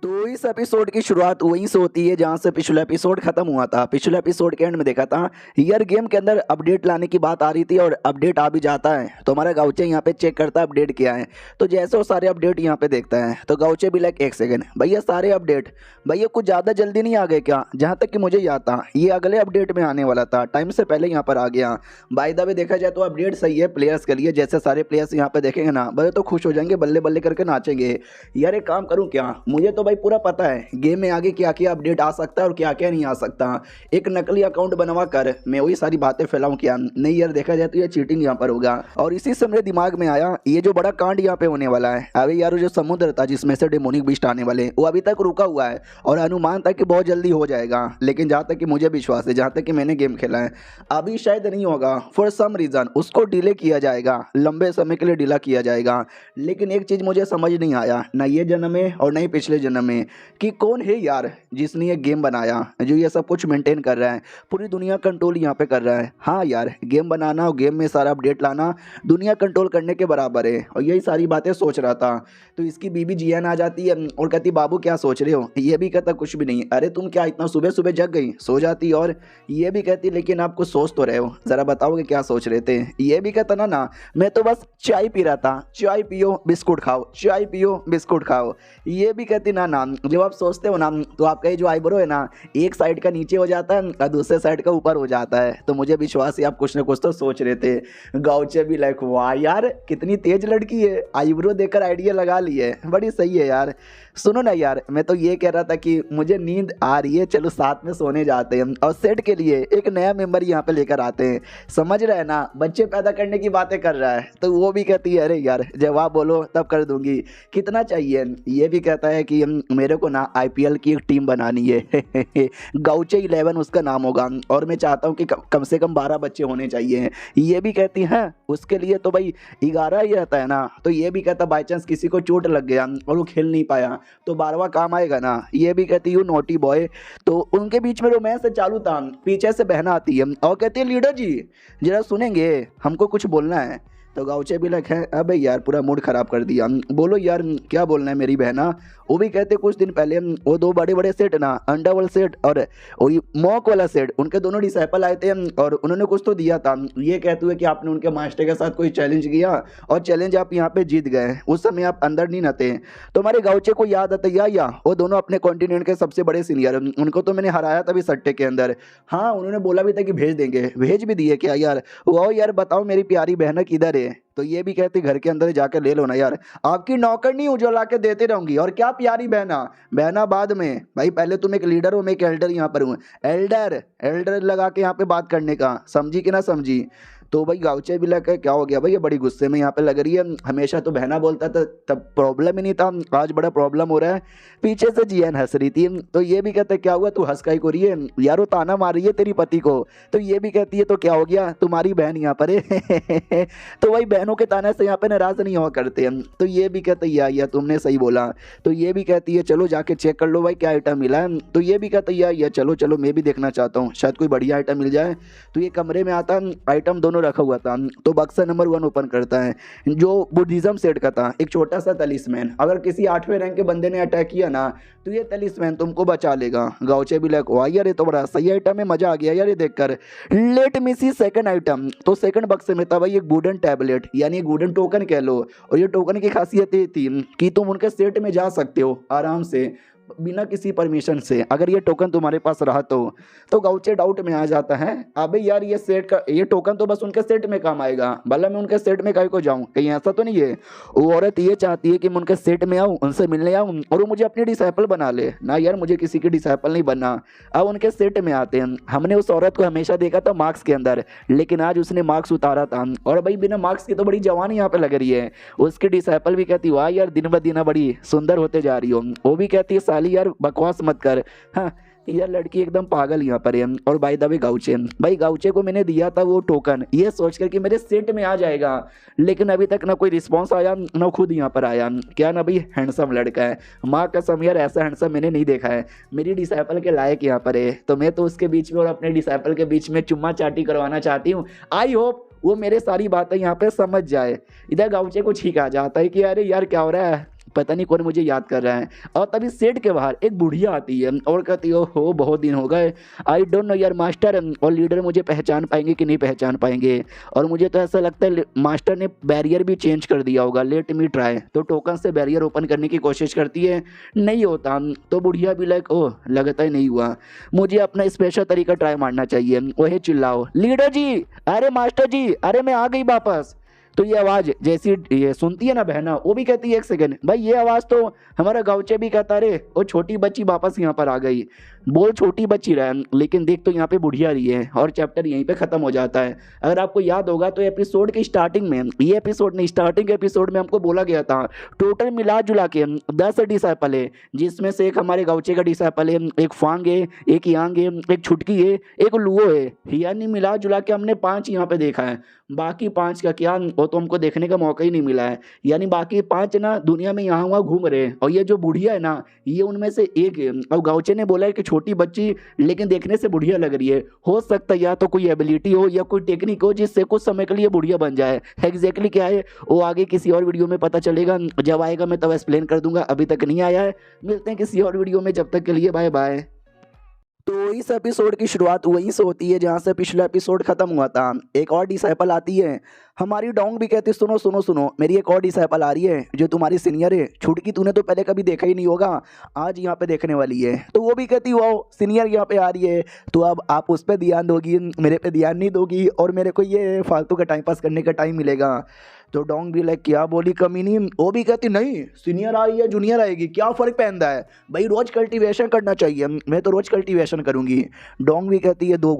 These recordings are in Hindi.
तो इस एपिसोड की शुरुआत वहीं से होती है जहां से पिछला एपिसोड खत्म हुआ था। पिछले एपिसोड के एंड में देखा था यार गेम के अंदर अपडेट लाने की बात आ रही थी और अपडेट आ भी जाता है तो हमारा गाउचे यहाँ पे चेक करता है अपडेट किया है। तो जैसे वो सारे अपडेट यहाँ पे देखता है तो गाउचे भी लाइक एक सेकंड भैया सारे अपडेट भैया कुछ ज़्यादा जल्दी नहीं आ गए क्या? जहाँ तक कि मुझे याद था ये अगले अपडेट में आने वाला था, टाइम से पहले यहाँ पर आ गया। बाय द वे देखा जाए तो अपडेट सही है प्लेयर्स के लिए, जैसे सारे प्लेयर्स यहाँ पे देखेंगे ना भले तो खुश हो जाएंगे, बल्ले बल्ले करके नाचेंगे। यार एक काम करूँ क्या, मुझे तो भाई पूरा पता है गेम में आगे क्या क्या अपडेट आ सकता है और क्या क्या नहीं आ सकता। एक नकली अकाउंट बनवा कर मैं वही सारी बातें फैलाऊं क्या? नहीं यार देखा जाए तो ये चीटिंग यहाँ पर होगा। और इसी से मेरे दिमाग में आया ये जो बड़ा कांड यहाँ पे होने वाला है। अभी यार जो समुद्र था जिसमें से डेमोनिक बीस्ट आने वाले वो अभी तक रुका हुआ है और अनुमान था कि बहुत जल्दी हो जाएगा, लेकिन जहाँ तक कि मुझे विश्वास है, जहाँ तक कि मैंने गेम खेला है, अभी शायद नहीं होगा। फॉर सम रीज़न उसको डिले किया जाएगा, लंबे समय के लिए डिले किया जाएगा। लेकिन एक चीज़ मुझे समझ नहीं आया, ना ये जन्म में और ना ही पिछले जन्म में, कि कौन है यार जिसने ये गेम बनाया जो ये सब कुछ मेंटेन कर रहा है, पूरी दुनिया कंट्रोल यहाँ पे कर रहा है। हाँ यार गेम बनाना और गेम में सारा अपडेट लाना दुनिया कंट्रोल करने के बराबर है। और यही सारी बातें सोच रहा था तो इसकी बीबी जियान आ जाती है और कहती बाबू क्या सोच रहे हो? ये भी कहता कुछ भी नहीं। अरे तुम क्या इतना सुबह सुबह जग गई? सो जाती। और ये भी कहती लेकिन आप कुछ सोच तो रहे हो, ज़रा बताओगे क्या सोच रहे थे? ये भी कहता ना मैं तो बस चाय पी रहा था। चाय पियो बिस्कुट खाओ, चाय पियो बिस्कुट खाओ। ये भी कहती ना जब आप सोचते हो ना तो आपका ये जो आईब्रो है ना एक साइड का नीचे हो जाता है और दूसरे साइड का ऊपर हो जाता है। तो मुझे विश्वास है आप कुछ ना कुछ तो सोच रहे थे। गाउचे भी लाइक वाह यार कितनी तेज लड़की है, आईब्रो देकर आइडिया लगा ली है, बड़ी सही है यार। सुनो ना यार मैं तो ये कह रहा था कि मुझे नींद आ रही है, चलो साथ में सोने जाते हैं और सेट के लिए एक नया मेंबर यहाँ पे लेकर आते हैं। समझ रहे हैं ना, बच्चे पैदा करने की बातें कर रहा है। तो वो भी कहती है अरे यार जब आप बोलो तब कर दूंगी, कितना चाहिए? ये भी कहता है कि मेरे को ना आईपीएल की एक टीम बनानी है गाउचे 11 उसका नाम होगा और मैं चाहता हूँ कि कम से कम 12 बच्चे होने चाहिए। ये भी कहती है उसके लिए तो भाई 11 ही रहता है ना। तो ये भी कहता बाई चांस किसी को चोट लग गया और वो खेल नहीं पाया तो 12वां काम आएगा ना। ये भी कहती यू नोटी बॉय। तो उनके बीच में रोमांस चालू था, पीछे से बहना आती है और कहती है लीडर जी जरा सुनेंगे, हमको कुछ बोलना है। तो गाउचे भी लग है अबे यार पूरा मूड खराब कर दिया, बोलो यार क्या बोलना है मेरी बहना। वो भी कहते कुछ दिन पहले वो दो बड़े बड़े सेट ना, अंडरवर्ल्ड सेट और वही मॉक वाला सेट, उनके दोनों डिसाइपल आए थे और उन्होंने कुछ तो दिया था। ये कहते हुए कि आपने उनके मास्टर के साथ कोई चैलेंज किया और चैलेंज आप यहाँ पे जीत गए। उस समय आप अंदर नहीं थे। तो हमारे गाउचे को याद आता या वो दोनों अपने कॉन्टिनेंट के सबसे बड़े सीनियर, उनको तो मैंने हराया था अभी सट्टे के अंदर। हाँ उन्होंने बोला भी था कि भेज देंगे, भेज भी दिए क्या यार? वो यार बताओ मेरी प्यारी बहना किधर है? तो ये भी कहती घर के अंदर जाकर ले लो ना यार, आपकी नौकर नहीं हूँ जो ला के देते रहूंगी। और क्या प्यारी बहना, बहना बाद में भाई, पहले तुम एक लीडर हो, मैं एक एल्डर यहाँ पर हूँ। एल्डर एल्डर लगा के यहाँ पे बात करने का, समझी कि ना समझी? तो भाई गाउचे भी लगा क्या हो गया भाई, ये बड़ी गुस्से में यहाँ पे लग रही है। हमेशा तो बहना बोलता था तब प्रॉब्लम ही नहीं था, आज बड़ा प्रॉब्लम हो रहा है। पीछे से जियान हंस रही थी। तो ये भी कहते क्या हुआ तू हंस काई को रही है यार? वो ताना मार रही है तेरी पति को। तो ये भी कहती है तो क्या हो गया, तुम्हारी बहन यहाँ पर है तो भाई बहनों के ताने से यहाँ पे नाराज नहीं हुआ करते हैं। तो ये भी कहते या तुमने सही बोला। तो ये भी कहती है चलो जाके चेक कर लो भाई क्या आइटम मिला है। तो ये भी कहता या चलो चलो मैं भी देखना चाहता हूँ, शायद कोई बढ़िया आइटम मिल जाए। तो ये कमरे में आता, आइटम दोनों रखा हुआ था। तो बक्सा नंबर 1 ओपन करता है जो बुद्धिज्म सेट का था, एक छोटा सा तलिस्मैन। अगर किसी 8वें रैंक के बंदे ने अटैक किया ना तो ये तलिस्मैन तुमको बचा लेगा। गाउचे भी लग वाह यार ये तो बड़ा सही आइटम है, मजा आ गया यार ये देखकर। लेट मी सी सेकंड आइटम। तो सेकंड बक्से में था भाई एक वुडन टैबलेट, यानी वुडन टोकन कह लो। और ये टोकन की खासियत ये थी कि तुम उनके सेट में जा सकते हो आराम से बिना किसी परमिशन से, अगर ये टोकन तुम्हारे पास रहा तो गाउचे डाउट में आ जाता है अबे यार ये सेट का ये टोकन तो बस उनके सेट में काम आएगा, भला मैं उनके सेट में काहे को जाऊं, कहीं ऐसा तो नहीं है? वो औरत ये चाहती है कि मैं उनके सेट में आऊं, उनसे मिलने आऊं और वो मुझे अपनी डिसाइपल बना ले ना। यार मुझे किसी की डिसाइपल नहीं बनना। अब उनके सेट में आते हैं। हमने उस औरत को हमेशा देखा था मार्क्स के अंदर, लेकिन आज उसने मार्क्स उतारा था और भाई बिना मार्क्स की तो बड़ी जवान यहाँ पे लग रही है। उसकी डिसाइपल भी कहती वाह यार दिन ब दिन बड़ी सुंदर होते जा रही हो। वो भी कहती है साली यार बकवास मत कर। हाँ यार लड़की एकदम पागल यहाँ पर है। और बाय द वे गाउचे, भाई गाउचे को मैंने दिया था वो टोकन ये सोचकर कि मेरे सेट में आ जाएगा, लेकिन अभी तक ना कोई रिस्पांस आया ना खुद यहाँ पर आया। क्या ना भाई हैंडसम लड़का है, माँ कसम यार ऐसा हैंडसम मैंने नहीं देखा है, मेरी डिसाइपल के लायक यहाँ पर है। तो मैं तो उसके बीच में और अपने डिसाइपल के बीच में चुम्मा चाटी करवाना चाहती हूँ। आई होप वो मेरे सारी बातें यहाँ पे समझ जाए। इधर गाउचे को छींक आ जाता है कि अरे यार क्या हो रहा है, पता नहीं कौन मुझे याद कर रहा है। और तभी सेट के बाहर एक बुढ़िया आती है और कहती है हो बहुत दिन हो गए, आई डोंट नो यार मास्टर और लीडर मुझे पहचान पाएंगे कि नहीं पहचान पाएंगे। और मुझे तो ऐसा लगता है मास्टर ने बैरियर भी चेंज कर दिया होगा, लेट मी ट्राई। तो टोकन से बैरियर ओपन करने की कोशिश करती है, नहीं होता। तो बुढ़िया भी लाइक ओह लगता ही नहीं हुआ, मुझे अपना स्पेशल तरीका ट्राई मारना चाहिए। वही चिल्लाओ लीडर जी, अरे मास्टर जी, अरे मैं आ गई वापस। तो ये आवाज़ जैसी ये सुनती है ना बहना, वो भी कहती है एक सेकंड भाई, ये आवाज़ तो हमारा गाँवचे भी कहता रे वो छोटी बच्ची वापस यहाँ पर आ गई। बोल छोटी बच्ची रहा है, लेकिन देख तो यहाँ पे बुढ़िया रही है। और चैप्टर यहीं पे ख़त्म हो जाता है। अगर आपको याद होगा तो एपिसोड की स्टार्टिंग में, ये एपिसोड नहीं स्टार्टिंग एपिसोड में हमको बोला गया था टोटल मिला जुला के 10 डिसाइपल है, जिसमें से एक हमारे गाँवचे का डिसाइपल है, एक फांग है, एक यांग है, एक छुटकी है, एक लुओ है। यानी मिला जुला के हमने 5 यहाँ पे देखा है। बाकी 5 का क्या, वो तो हमको देखने का मौका ही नहीं मिला है। यानी बाकी 5 ना दुनिया में यहाँ वहाँ घूम रहे हैं, और ये जो बुढ़िया है ना, ये उनमें से एक है। और गाँवचे ने बोला है कि छोटी बच्ची लेकिन देखने से बुढ़िया लग रही है। हो सकता है या तो कोई एबिलिटी हो या कोई टेक्निक हो जिससे कुछ समय के लिए बुढ़िया बन जाए। एग्जैक्टली क्या है वो आगे किसी और वीडियो में पता चलेगा, जब आएगा मैं तब एक्सप्लेन कर दूंगा। अभी तक नहीं आया है, मिलते हैं किसी और वीडियो में, जब तक के लिए बाय बाय। तो इस एपिसोड की शुरुआत वहीं से होती है जहाँ से पिछला एपिसोड खत्म हुआ था। एक और डिसाइपल आती है, हमारी डोंग भी कहती सुनो सुनो सुनो, मेरी एक और डिसाइपल आ रही है जो तुम्हारी सीनियर है, छुटकी तूने तो पहले कभी देखा ही नहीं होगा, आज यहाँ पे देखने वाली है। तो वो भी कहती वाओ सीनियर यहाँ पे आ रही है, तो अब आप उस पर ध्यान दोगी, मेरे पे ध्यान नहीं दोगी, और मेरे को ये फालतू का टाइम पास करने का टाइम मिलेगा। तो डोंग भी लाइक क्या बोली कमीनी, वो भी कहती नहीं सीनियर आ रही है जूनियर आएगी, क्या फ़र्क पहनता है भाई, रोज़ कल्टीवेशन करना चाहिए, मैं तो रोज़ कल्टीवेशन करूँगी। डोंग भी कहती है 2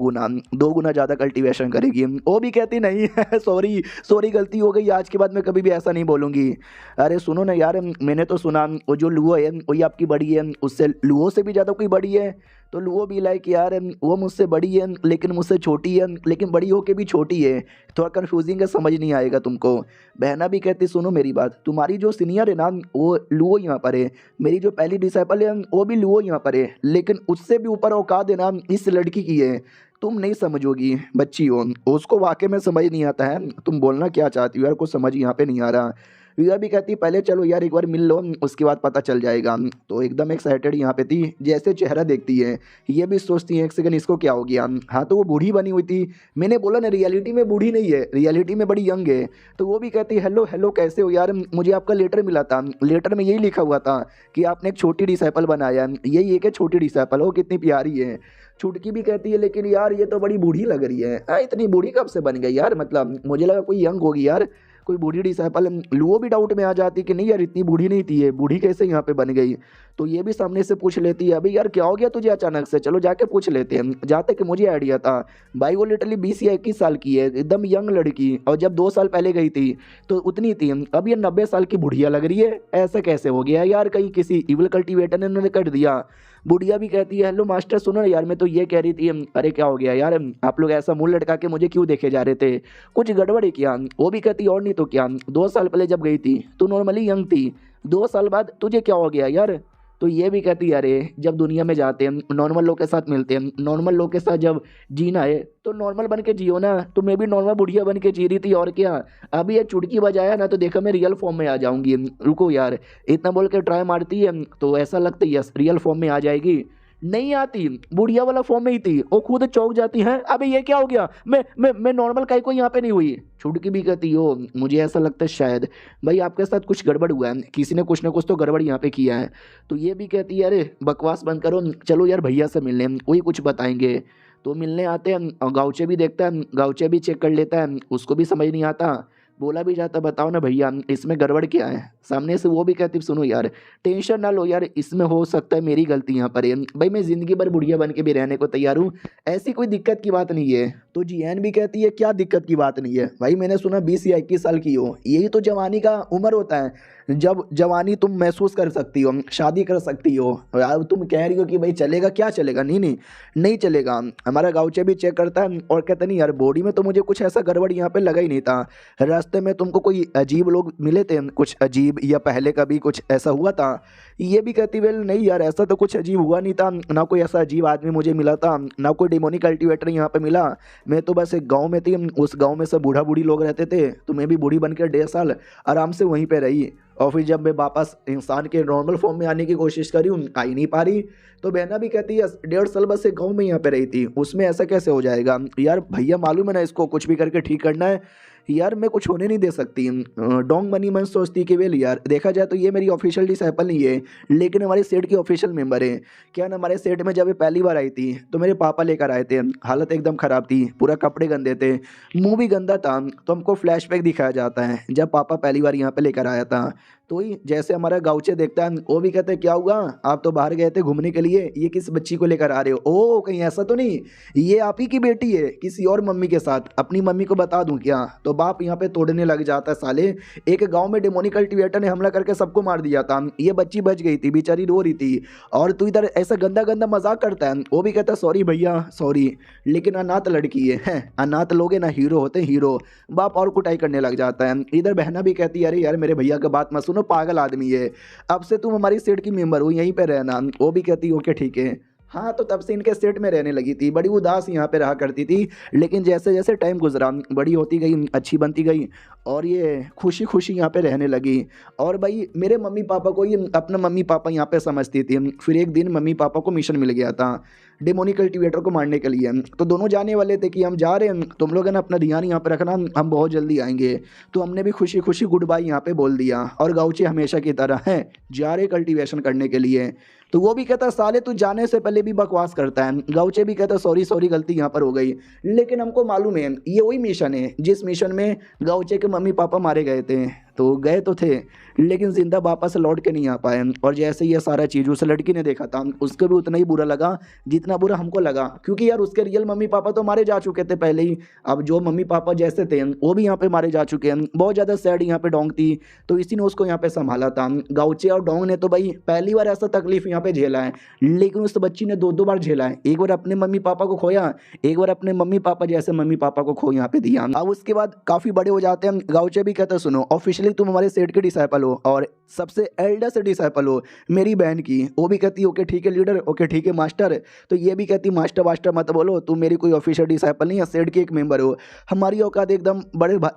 गुना ज़्यादा कल्टीवेशन करेगी। वो भी कहती नहीं सॉरी सॉरी गलती हो गई, आज के बाद मैं कभी भी ऐसा नहीं बोलूँगी। अरे सुनो ना यार, मैंने तो सुना वो जो लुओ है वही आपकी बड़ी है, उससे लुओ से भी ज़्यादा कोई बड़ी है। तो लुओ भी लाइक यार वो मुझसे बड़ी है लेकिन मुझसे छोटी है, लेकिन बड़ी होके भी छोटी है, थोड़ा कन्फ्यूजिंग है, समझ नहीं आएगा तुमको। बहना भी कहती सुनो मेरी बात, तुम्हारी जो सीनियर है ना वो लुओ यहाँ पर है, मेरी जो पहली डिसाइपल है वो भी लुओ यहाँ पर है, लेकिन उससे भी ऊपर औकात है ना इस लड़की की है। तुम नहीं समझोगी बच्ची हो, उसको वाकई में समझ नहीं आता है तुम बोलना क्या चाहती हो यार, कुछ समझ यहाँ पे नहीं आ रहा। रिया भी कहती पहले चलो यार एक बार मिल लो, उसके बाद पता चल जाएगा। तो एकदम एक्साइटेड यहाँ पे थी, जैसे चेहरा देखती है ये भी सोचती है एक सेकंड इसको क्या हो गया। हाँ तो वो बूढ़ी बनी हुई थी, मैंने बोला ना रियलिटी में बूढ़ी नहीं है, रियलिटी में बड़ी यंग है। तो वो भी कहती हेलो हेलो कैसे हो यार, मुझे आपका लेटर मिला था, लेटर में यही लिखा हुआ था कि आपने एक छोटी डिसाइपल बनाया, यही एक है छोटी डिसाइपल, हो कितनी प्यारी है। छुटकी भी कहती है लेकिन यार ये तो बड़ी बूढ़ी लग रही है, इतनी बूढ़ी कब से बन गई यार, मतलब मुझे लगा कोई यंग होगी यार, कोई बूढ़ी डिसाइपल। लुओ भी डाउट में आ जाती कि नहीं यार इतनी बूढ़ी नहीं थी ये, बूढ़ी कैसे यहाँ पे बन गई। तो ये भी सामने से पूछ लेती है अभी यार क्या हो गया तुझे अचानक से, चलो जाके पूछ लेते हैं। जाते कि मुझे आइडिया था भाई, वो लिटरली 20 या 21 साल की है, एकदम यंग लड़की, और जब 2 साल पहले गई थी तो उतनी थी, अब ये 90 साल की बुढ़िया लग रही है, ऐसा कैसे हो गया यार, कहीं किसी इविल कल्टीवेटर ने उन्होंने कर दिया। बुढ़िया भी कहती है हेलो मास्टर सुनो यार, मैं तो ये कह रही थी, अरे क्या हो गया यार, आप लोग ऐसा मुंह लटका के मुझे क्यों देखे जा रहे थे, कुछ गड़बड़ है क्या। वो भी कहती और नहीं तो क्या, 2 साल पहले जब गई थी तो नॉर्मली यंग थी, 2 साल बाद तुझे क्या हो गया यार। तो ये भी कहती है अरे जब दुनिया में जाते हैं नॉर्मल लोग के साथ मिलते हैं, नॉर्मल लोग के साथ जब जीना है तो नॉर्मल बन के जियो ना, तो मैं भी नॉर्मल बुढ़िया बन के जी रही थी और क्या। अभी ये चुटकी बजाया ना तो देखा मैं रियल फॉर्म में आ जाऊंगी, रुको यार, इतना बोल के ट्राई मारती है तो ऐसा लगता है यस रियल फॉर्म में आ जाएगी, नहीं आती, बुढ़िया वाला फॉर्म में ही थी, वो खुद चौंक जाती है अबे ये क्या हो गया, मैं नॉर्मल काहे को यहाँ पे नहीं हुई। छुटकी भी कहती हो मुझे ऐसा लगता है शायद भाई आपके साथ कुछ गड़बड़ हुआ है, किसी ने कुछ ना कुछ तो गड़बड़ यहाँ पे किया है। तो ये भी कहती है अरे बकवास बंद करो, चलो यार भैया से मिलने, वही कुछ बताएंगे। तो मिलने आते हैं और गाँवचे भी देखता है, गाँवचे भी चेक कर लेता है, उसको भी समझ नहीं आता, बोला भी जाता बताओ ना भैया इसमें गड़बड़ क्या है। सामने से वो भी कहती सुनो यार टेंशन ना लो यार, इसमें हो सकता है मेरी गलती यहाँ पर है भाई, मैं ज़िंदगी भर बुढ़िया बन के भी रहने को तैयार हूँ, ऐसी कोई दिक्कत की बात नहीं है। तो जियान भी कहती है क्या दिक्कत की बात नहीं है भाई, मैंने सुना 20 या 21 साल की हो, यही तो जवानी का उम्र होता है, जब जवानी तुम महसूस कर सकती हो, शादी कर सकती हो। अब तुम कह रही हो कि भाई चलेगा, क्या चलेगा, नहीं नहीं नहीं चलेगा। हमारा गाँवचे भी चेक करता है और कहता नहीं यार बॉडी में तो मुझे कुछ ऐसा गड़बड़ यहाँ पे लगा ही नहीं था, रास्ते में तुमको कोई अजीब लोग मिले थे कुछ अजीब, या पहले कभी कुछ ऐसा हुआ था। ये भी कहती वेल नहीं यार ऐसा तो कुछ अजीब हुआ नहीं था, ना कोई ऐसा अजीब आदमी मुझे मिला था, ना कोई डेमोनिक कल्टीवेटर यहाँ पे मिला, मैं तो बस एक गांव में थी, उस गांव में सब बूढ़ा बूढ़ी लोग रहते थे, तो मैं भी बूढ़ी बनकर 1.5 साल आराम से वहीं पे रही। और फिर जब मैं वापस इंसान के नॉर्मल फॉर्म में आने की कोशिश करी हूँ, आ ही नहीं पा रही। तो बहना भी कहती है 1.5 साल बस से गाँव में यहाँ पे रही थी, उसमें ऐसा कैसे हो जाएगा यार, भैया मालूम है ना, इसको कुछ भी करके ठीक करना है यार, मैं कुछ होने नहीं दे सकती। डोंग मनी मन सोचती कि वेल यार, देखा जाए तो ये मेरी ऑफिशियल डिसाइपल नहीं है, लेकिन हमारे सेट की ऑफिशियल मेंबर है। क्या ना, हमारे सेट में जब ये पहली बार आई थी तो मेरे पापा लेकर आए थे, हालत एकदम ख़राब थी, पूरा कपड़े गंदे थे, मुंह भी गंदा था। तो हमको फ्लैशबैक दिखाया जाता है जब पापा पहली बार यहाँ पे लेकर आया था। तो ही जैसे हमारा गाँवचे देखता है, वो भी कहते हैं क्या हुआ, आप तो बाहर गए थे घूमने के लिए, ये किस बच्ची को लेकर आ रहे हो? ओ कहीं ऐसा तो नहीं ये आप ही की बेटी है किसी और मम्मी के साथ, अपनी मम्मी को बता दूं क्या? तो बाप यहाँ पे तोड़ने लग जाता है। साले, एक गांव में डेमोनिक कल्टीवेटर ने हमला करके सबको मार दिया था, ये बच्ची बच गई थी, बेचारी रो रही थी, और तू इधर ऐसा गंदा गंदा मजाक करता है। वो भी कहता है सॉरी भैया सॉरी, लेकिन अनाथ लड़की है, अनाथ लोग ना हीरो होते हैं हीरो। बाप और कुटाई करने लग जाता है। इधर बहना भी कहती है अरे यार मेरे भैया का बात मत सुनो, पागल आदमी है, अब से तुम हमारी सेट की मेंबर हो, यहीं पे रहना। वो भी कहती ओके ठीक है। हाँ, तो तब से इनके सेट में रहने लगी थी, बड़ी उदास यहाँ पे रहा करती थी, लेकिन जैसे जैसे टाइम गुजरा बड़ी होती गई, अच्छी बनती गई, और ये खुशी खुशी यहाँ पे रहने लगी। और भाई मेरे मम्मी पापा को ये अपना मम्मी पापा यहाँ पे समझती थी। फिर एक दिन मम्मी पापा को मिशन मिल गया था डेमोनिक कल्टीवेटर को मारने के लिए। तो दोनों जाने वाले थे कि हम जा रहे हैं, तुम लोग है ना अपना ध्यान यहाँ पे रखना, हम बहुत जल्दी आएंगे। तो हमने भी खुशी खुशी गुड बाय यहाँ पे बोल दिया, और गाँवचे हमेशा की तरह हैं जा रहे कल्टीवेशन करने के लिए। तो वो भी कहता साले तू जाने से पहले भी बकवास करता है। गाँवचे भी कहता सॉरी सॉरी गलती यहाँ पर हो गई, लेकिन हमको मालूम है ये वही मिशन है जिस मिशन में गाँवचे के मम्मी पापा मारे गए थे। तो गए तो थे, लेकिन जिंदा वापस लौट के नहीं आ पाए। और जैसे ये सारा चीज़ उस लड़की ने देखा था, उसको भी उतना ही बुरा लगा जितना बुरा हमको लगा, क्योंकि यार उसके रियल मम्मी पापा तो मारे जा चुके थे पहले ही। अब जो मम्मी पापा जैसे थे वो भी यहाँ पे मारे जा चुके हैं। बहुत ज़्यादा सैड यहाँ पे डोंग थी, तो इसी ने उसको यहाँ पे संभाला था। गाँवचे और डोंग ने तो भाई पहली बार ऐसा तकलीफ यहाँ पे झेला है, लेकिन उस बच्ची ने दो बार झेला है। एक बार अपने मम्मी पापा को खोया, एक बार अपने मम्मी पापा जैसे मम्मी पापा को खो यहाँ पे दिया। अब उसके बाद काफ़ी बड़े हो जाते हैं। गाँवचे भी कहते सुनो ऑफिशियली तुम हमारे सेट के डिसाइपल हो, और सबसे एल्डेस्ट डिसाइपल हो मेरी बहन की। वो भी कहती ओके ठीक है लीडर, ओके ठीक है मास्टर। तो ये भी कहती मास्टर वास्टर मत बोलो, तुम मेरी कोई ऑफिशियल डिसाइपल नहीं है, सेट की एक मेंबर हो, हमारी औकात एकदम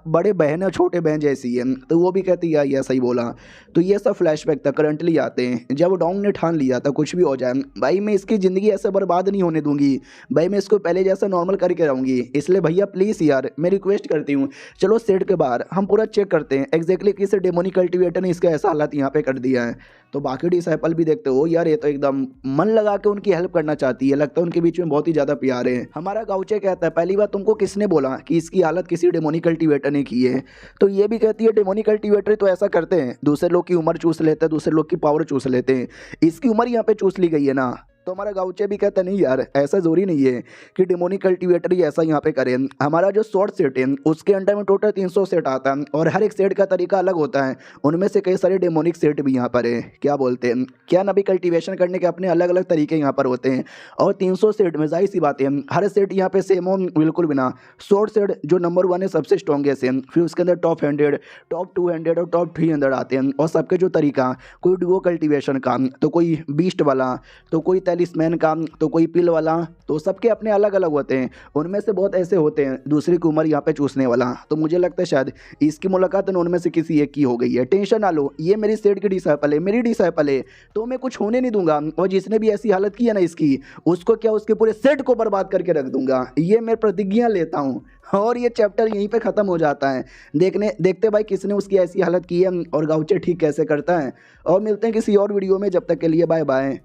बड़े बहन और छोटे बहन जैसी है। तो वो भी कहती यार ऐसा ही बोला। तो ये सब फ्लैशबैक तक करंटली आते हैं जब डोंग ने ठान लिया था कुछ भी हो जाए भाई मैं इसकी ज़िंदगी ऐसे बर्बाद नहीं होने दूंगी भाई, मैं इसको पहले जैसा नॉर्मल करके रहूँगी। इसलिए भैया प्लीज़ यार मैं रिक्वेस्ट करती हूँ, चलो सेट के बाहर हम पूरा चेक करते हैं एग्जैक्टली किस डेमोनिक कल्टीवेटर ने इसका ऐसा हालत यहाँ पे कर दिया है। तो बाकी डिसाइपल भी देखते हो यार ये तो एकदम मन लगा के उनकी हेल्प करना चाहती है, लगता है उनके बीच में बहुत ही ज़्यादा प्यार है। हमारा गाँवचे कहता है पहली बार तुमको किसने बोला कि इसकी हालत किसी डेमोनिक कल्टीवेटर ने की है? तो ये भी कहती है डेमोनिक कल्टीवेटर तो ऐसा करते हैं, दूसरे लोग की उम्र चूस लेते हैं, दूसरे लोग की पावर चूस लेते हैं, इसकी उम्र यहाँ पे चूस ली गई है ना। तो हमारा गाँवचे भी कहता नहीं यार ऐसा जरूरी नहीं है कि डेमोनिक कल्टीवेटर ही ऐसा यहाँ पे करे। हमारा जो शॉर्ट सेट है उसके अंडर में टोटल 300 सेट आता है, और हर एक सेट का तरीका अलग होता है, उनमें से कई सारे डेमोनिक सेट भी यहाँ पर है। क्या बोलते हैं क्या ना भी कल्टीवेशन करने के अपने अलग अलग तरीके यहाँ पर होते हैं, और 300 सेट में जाहिर सी बात है हर सेट यहाँ पे सेम हो बिल्कुल बिना। शॉर्ट सेट जो नंबर 1 है सबसे स्ट्रॉन्गेस्ट है, फिर उसके अंदर टॉप 100, टॉप 200 और टॉप 300 आते हैं, और सबके जो तरीका कोई डुओ कल्टीवेशन का, तो कोई बीस्ट वाला, तो कोई टेलिस्मैन का, तो कोई पिल वाला, तो सबके अपने अलग अलग होते हैं। उनमें से बहुत ऐसे होते हैं दूसरे की उम्र यहाँ पे चूसने वाला। तो मुझे लगता है शायद इसकी मुलाकात उनमें से किसी एक की हो गई है। टेंशन ना लो, ये मेरी सेट की डिसाइपल है, मेरी डिसाइपल है, तो मैं कुछ होने नहीं दूंगा, और जिसने भी ऐसी हालत की है ना इसकी, उसको क्या उसके पूरे सेट को बर्बाद करके रख दूंगा, ये मैं प्रतिज्ञा लेता हूँ। और ये चैप्टर यहीं पे ख़त्म हो जाता है। देखते भाई किसने उसकी ऐसी हालत की है और गाँवचे ठीक कैसे करता है। और मिलते हैं किसी और वीडियो में, जब तक के लिए बाय बाय।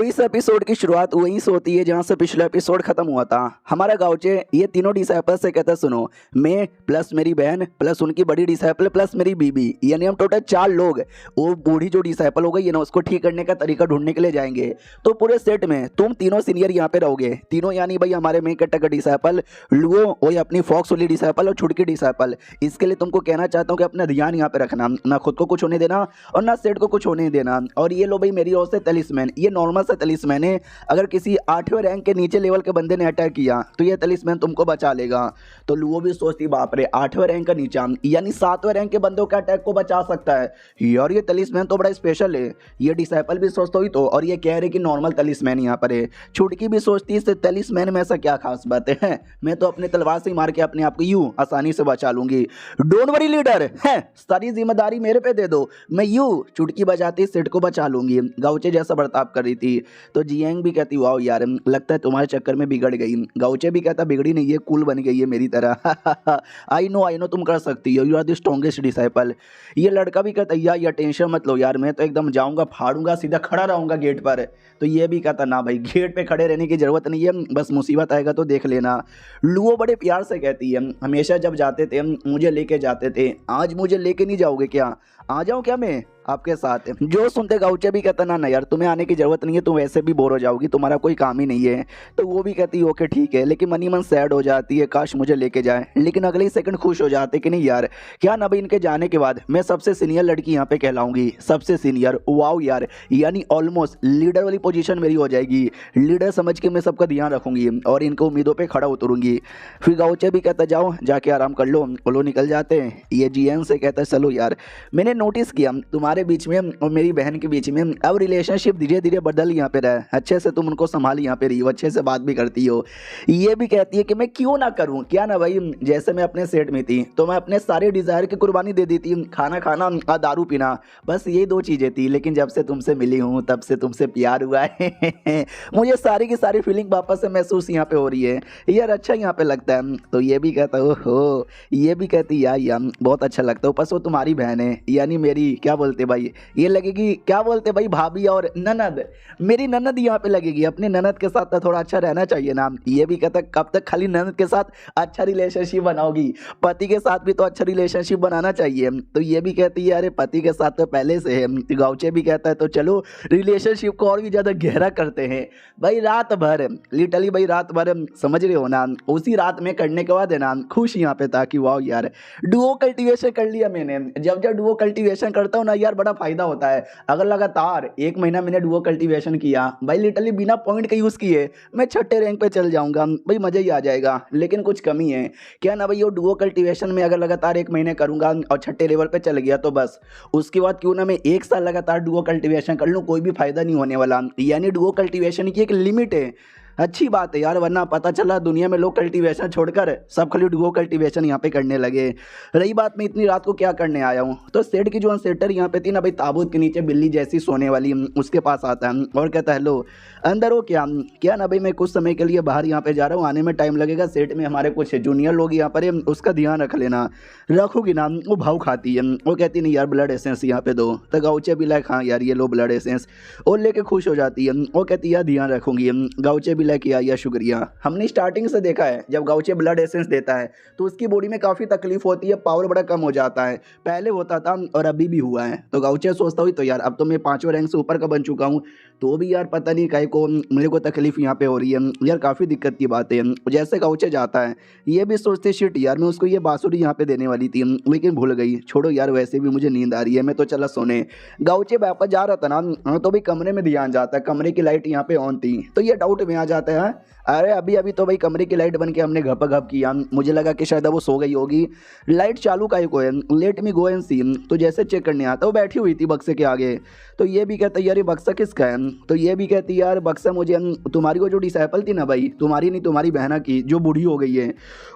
तो इस एपिसोड की शुरुआत वहीं से होती है जहां से पिछला एपिसोड खत्म हुआ था। हमारा गाँवचे ये तीनों डिसाइपल से कहता सुनो मैं प्लस मेरी बहन प्लस उनकी बड़ी डिसाइपल प्लस मेरी बीबी, यानी हम टोटल 4 लोग वो बूढ़ी जो डिसाइपल हो गई है ना उसको ठीक करने का तरीका ढूंढने के लिए जाएंगे। तो पूरे सेट में तुम तीनों सीनियर यहाँ पे रहोगे, तीनों यानी भाई हमारे मेन कैरेक्टर डिसाइपल लुओ, वही अपनी फॉक्स वाली डिसाइपल और छुटकी डिसाइपल। इसके लिए तुमको कहना चाहता हूँ कि अपना ध्यान यहाँ पे रखना, ना खुद को कुछ होने देना और ना सेट को कुछ होने देना। और ये लो भाई मेरी ओर से टेलिस्मैन, ये नॉर्मल फेमस है तलिस्मैन है। अगर किसी 8वें रैंक के नीचे लेवल के बंदे ने अटैक किया तो ये तलिस्मैन तुमको बचा लेगा। तो लुओ भी सोचती बाप रे 8वें रैंक का नीचा यानी 7वें रैंक के बंदों के अटैक को बचा सकता है यार, ये तलिस्मैन तो बड़ा स्पेशल है। ये डिसाइपल भी सोचता ही तो, और ये कह रहे कि नॉर्मल तलिस्मैन यहाँ पर है। छुटकी भी सोचती है तलिस्मैन में ऐसा क्या खास बात है, मैं तो अपने तलवार से मार के अपने आप को यूं आसानी से बचा लूंगी। डोंट वरी लीडर है, सारी जिम्मेदारी मेरे पे दे दो, मैं यूं चुटकी बजाती सेट को बचा लूंगी। गाउचे जैसा बर्ताव कर रही थी। तो जियांग भी कहती वाओ यार लगता है तुम्हारे चक्कर में बिगड़ गई। गाउचे भी कहता बिगड़ी नहीं है, कूल बन गई है मेरी तरह। आई नो तुम कर सकती हो, you are the strongest disciple. ये लड़का भी कहता यार टेंशन मत लो यार, मैं तो एकदम जाऊंगा फाड़ूंगा सीधा खड़ा रहूंगा गेट पर। तो ये भी कहता ना भाई गेट पे खड़े रहने की जरूरत नहीं है, बस मुसीबत आएगा तो देख लेना। लुओ बड़े प्यार से कहती है हमेशा जब जाते थे मुझे लेके जाते थे, आज मुझे लेके नहीं जाओगे क्या? आ जाऊं क्या मैं आपके साथ? जो सुनते गाउचे भी कहता ना यार तुम्हें आने की जरूरत नहीं है, तुम वैसे भी बोर हो जाओगी, तुम्हारा कोई काम ही नहीं है। तो वो भी कहती है ओके ठीक है, लेकिन मनी मन सैड हो जाती है काश मुझे लेके जाए, लेकिन अगले ही सेकंड खुश हो जाते कि नहीं यार क्या ना भाई इनके जाने के बाद मैं सबसे सीनियर लड़की यहाँ पे कहलाऊंगी, सबसे सीनियर। वाओ यार यानी ऑलमोस्ट लीडर वाली पोजीशन मेरी हो जाएगी, लीडर समझ के मैं सबका ध्यान रखूंगी और इनको उम्मीदों पर खड़ा उतरूंगी। फिर गाउचे भी कहता जाओ जाके आराम कर लो, वो निकल जाते हैं। ये जीएन से कहता चलो यार मैंने नोटिस किया तुम्हारे बीच में और मेरी बहन के बीच में अब रिलेशनशिप धीरे धीरे बदल यहाँ पे रहा है, अच्छे से तुम उनको संभाल यहाँ पे रही हो, अच्छे से बात भी करती हो। ये भी कहती है कि मैं क्यों ना करूँ, क्या ना भाई जैसे मैं अपने सेट में थी तो मैं अपने सारे डिजायर की कुर्बानी दे दी थी, खाना खाना और दारू पीना, बस ये 2 चीजें थी। लेकिन जब से तुमसे मिली हूँ तब से तुमसे प्यार हुआ है। मुझे सारी की सारी फीलिंग वापस से महसूस यहाँ पे हो रही है यार, अच्छा यहाँ पे लगता है। तो ये भी कहता ओहो, ये भी कहती यार बहुत अच्छा लगता है, ऊपर से वो तुम्हारी बहन है यानी मेरी क्या बोलते भाई ये लगेगी, क्या बोलते भाई भाभी और ननद, मेरी ननद यहाँ पे लगेगी। अपने ननद के साथ तो थोड़ा अच्छा रहना चाहिए ना। ये भी कहता कब तक खाली ननद के साथ अच्छा रिलेशनशिप बनाओगी, पति के साथ भी तो अच्छा रिलेशनशिप बनाना चाहिए। तो ये भी कहती है अरे पति के साथ तो पहले से है। गाउचे भी कहता है तो चलो रिलेशनशिप को और भी ज्यादा गहरा करते हैं भाई, रात भर लिटरली भाई रात भर समझ रहे हो ना, उसी रात में करने के बाद है ना खुश यहाँ पे था कि वाह यार डुओ कल्टीवेशन कर लिया मैंने। जब जब डुओ कल्टीवेशन करता हूँ ना यार बड़ा फायदा होता है। अगर लगातार 1 महीना मैंने डुओ कल्टीवेशन किया भाई लिटरली बिना पॉइंट के यूज किए मैं 6ठे रैंक पे चल जाऊंगा भाई, मजा ही आ जाएगा। लेकिन कुछ कमी है क्या ना भाई, वो डुओ कल्टीवेशन में अगर लगातार 1 महीने करूंगा और 6ठे लेवल पे चल गया तो बस उसके बाद क्यों ना मैं 1 साल लगातार डुओ कल्टीवेशन कर लूँ, कोई भी फायदा नहीं होने वाला। यानी डुओ कल्टीवेशन की एक लिमिट है, अच्छी बात है यार, वरना पता चला दुनिया में लोग कल्टीवेशन छोड़कर सब खाली डुओ कल्टीवेशन यहाँ पे करने लगे। रही बात मैं इतनी रात को क्या करने आया हूँ, तो सेट की जो अनसेटर यहाँ पे थी ना भाई ताबूत के नीचे बिल्ली जैसी सोने वाली, उसके पास आता है और कहता है हेलो अंदर हो क्या? क्या ना भाई मैं कुछ समय के लिए बाहर यहाँ पे जा रहा हूँ, आने में टाइम लगेगा, सेट में हमारे कुछ जूनियर लोग यहाँ पर है, उसका ध्यान रख लेना। रखोगी ना? वो भाव खाती है, वो कहती नहीं यार ब्लड एसेंस यहाँ पे दो। तो गाउचे भी लाइक हाँ यार ये लो ब्लड एसेंस, और लेके खुश हो जाती है। वो कहती है यार ध्यान रखूंगी। गाउचे भी लाइक या शुक्रिया। हमने स्टार्टिंग से देखा है जब गाउचे ब्लड एसेंस देता है तो उसकी बॉडी में काफ़ी तकलीफ होती है, पावर बड़ा कम हो जाता है, पहले होता था और अभी भी हुआ है। तो गाउचे सोचता हुई तो यार अब तो मैं 5वें रैंक से ऊपर का बन चुका हूँ, तो भी यार पता नहीं काहे को मेरे को तकलीफ यहाँ पे हो रही है यार, काफ़ी दिक्कत की बात है। जैसे गाउचे जाता है ये भी सोचते शिट यार मैं उसको ये बांसुरी यहाँ पे देने वाली थी लेकिन भूल गई, छोड़ो यार वैसे भी मुझे नींद आ रही है, मैं तो चला सोने। गाउचे वापस जा रहा था ना तो भी कमरे में ध्यान जाता है, कमरे की लाइट यहाँ पे ऑन थी, तो ये डाउट में आ जाता है अरे अभी अभी तो भाई कमरे की लाइट बन के हमने घप घप किया, मुझे लगा कि शायद वो सो गई होगी, लाइट चालू काहे को है, लेट मी गो एंड सी। तो जैसे चेक करने आता वो बैठी हुई थी बक्से के आगे। तो ये भी कहता यार ये बक्सा किसका है? तो ये भी कहती यार बक्सा मुझे तुम्हारी वो जो डिसाइपल थी ना भाई, तुम्हारी नहीं तुम्हारी बहना की जो बूढ़ी हो गई है,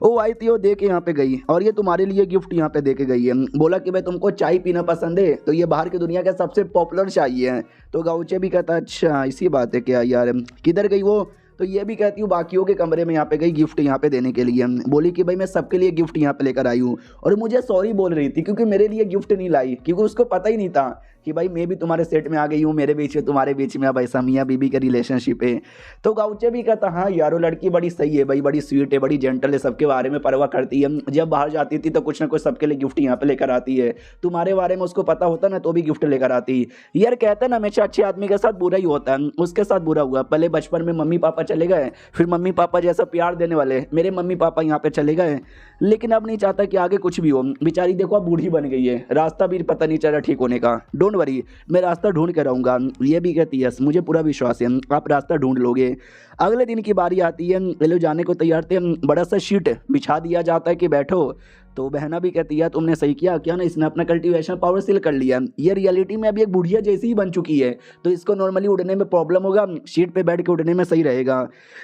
वो आई थी, वो दे के यहाँ पे गई और ये तुम्हारे लिए गिफ्ट यहाँ पे दे के गई है। बोला कि भाई तुमको चाय पीना पसंद है तो ये बाहर की दुनिया का सबसे पॉपुलर चाय है। तो गाउचे भी कहता अच्छा इसी बात है क्या यार, किधर गई वो? तो ये भी कहती हूँ बाकियों के कमरे में यहाँ पे गई गिफ्ट यहाँ पे देने के लिए, बोली कि भाई मैं सबके लिए गिफ्ट यहाँ पे लेकर आई हूँ, और मुझे सॉरी बोल रही थी क्योंकि मेरे लिए गिफ्ट नहीं लाई, क्योंकि उसको पता ही नहीं था कि भाई मैं भी तुम्हारे सेट में आ गई हूँ, मेरे बीच में तुम्हारे बीच में अब ऐसा मियाँ बीबी का रिलेशनशिप है। तो गाउचे भी कहता हाँ यार वो लड़की बड़ी सही है भाई, बड़ी स्वीट है, बड़ी जेंटल है, सबके बारे में परवाह करती है, जब बाहर जाती थी तो कुछ ना कुछ सबके लिए गिफ्ट यहाँ पे लेकर आती है, तुम्हारे बारे में उसको पता होता ना तो भी गिफ्ट लेकर आती। यार कहते हैं ना हमेशा अच्छे आदमी के साथ बुरा ही होता है, उसके साथ बुरा हुआ। पहले बचपन में मम्मी पापा चले गए, फिर मम्मी पापा जैसा प्यार देने वाले मेरे मम्मी पापा यहाँ पे चले गए, लेकिन अब नहीं चाहता कि आगे कुछ भी हो। बेचारी देखो अब बूढ़ी बन गई है, रास्ता भी पता नहीं चला ठीक होने का। डोंट वरी, मैं रास्ता ढूंढ के रहूँगा। ये भी कहती है मुझे पूरा विश्वास है आप रास्ता ढूंढ लोगे। अगले दिन की बारी आती है, ये लोग जाने को तैयार थे, बड़ा सा शीट बिछा दिया जाता है कि बैठो। तो बहना भी कहती है तुमने सही किया, क्या ना इसने अपना कल्टीवेशन पावर सील कर लिया। ये रियलिटी में अभी एक बुढ़िया जैसी ही बन चुकी है, तो इसको नॉर्मली उड़ने में प्रॉब्लम होगा, शीट पे बैठ के उड़ने में सही रहेगा।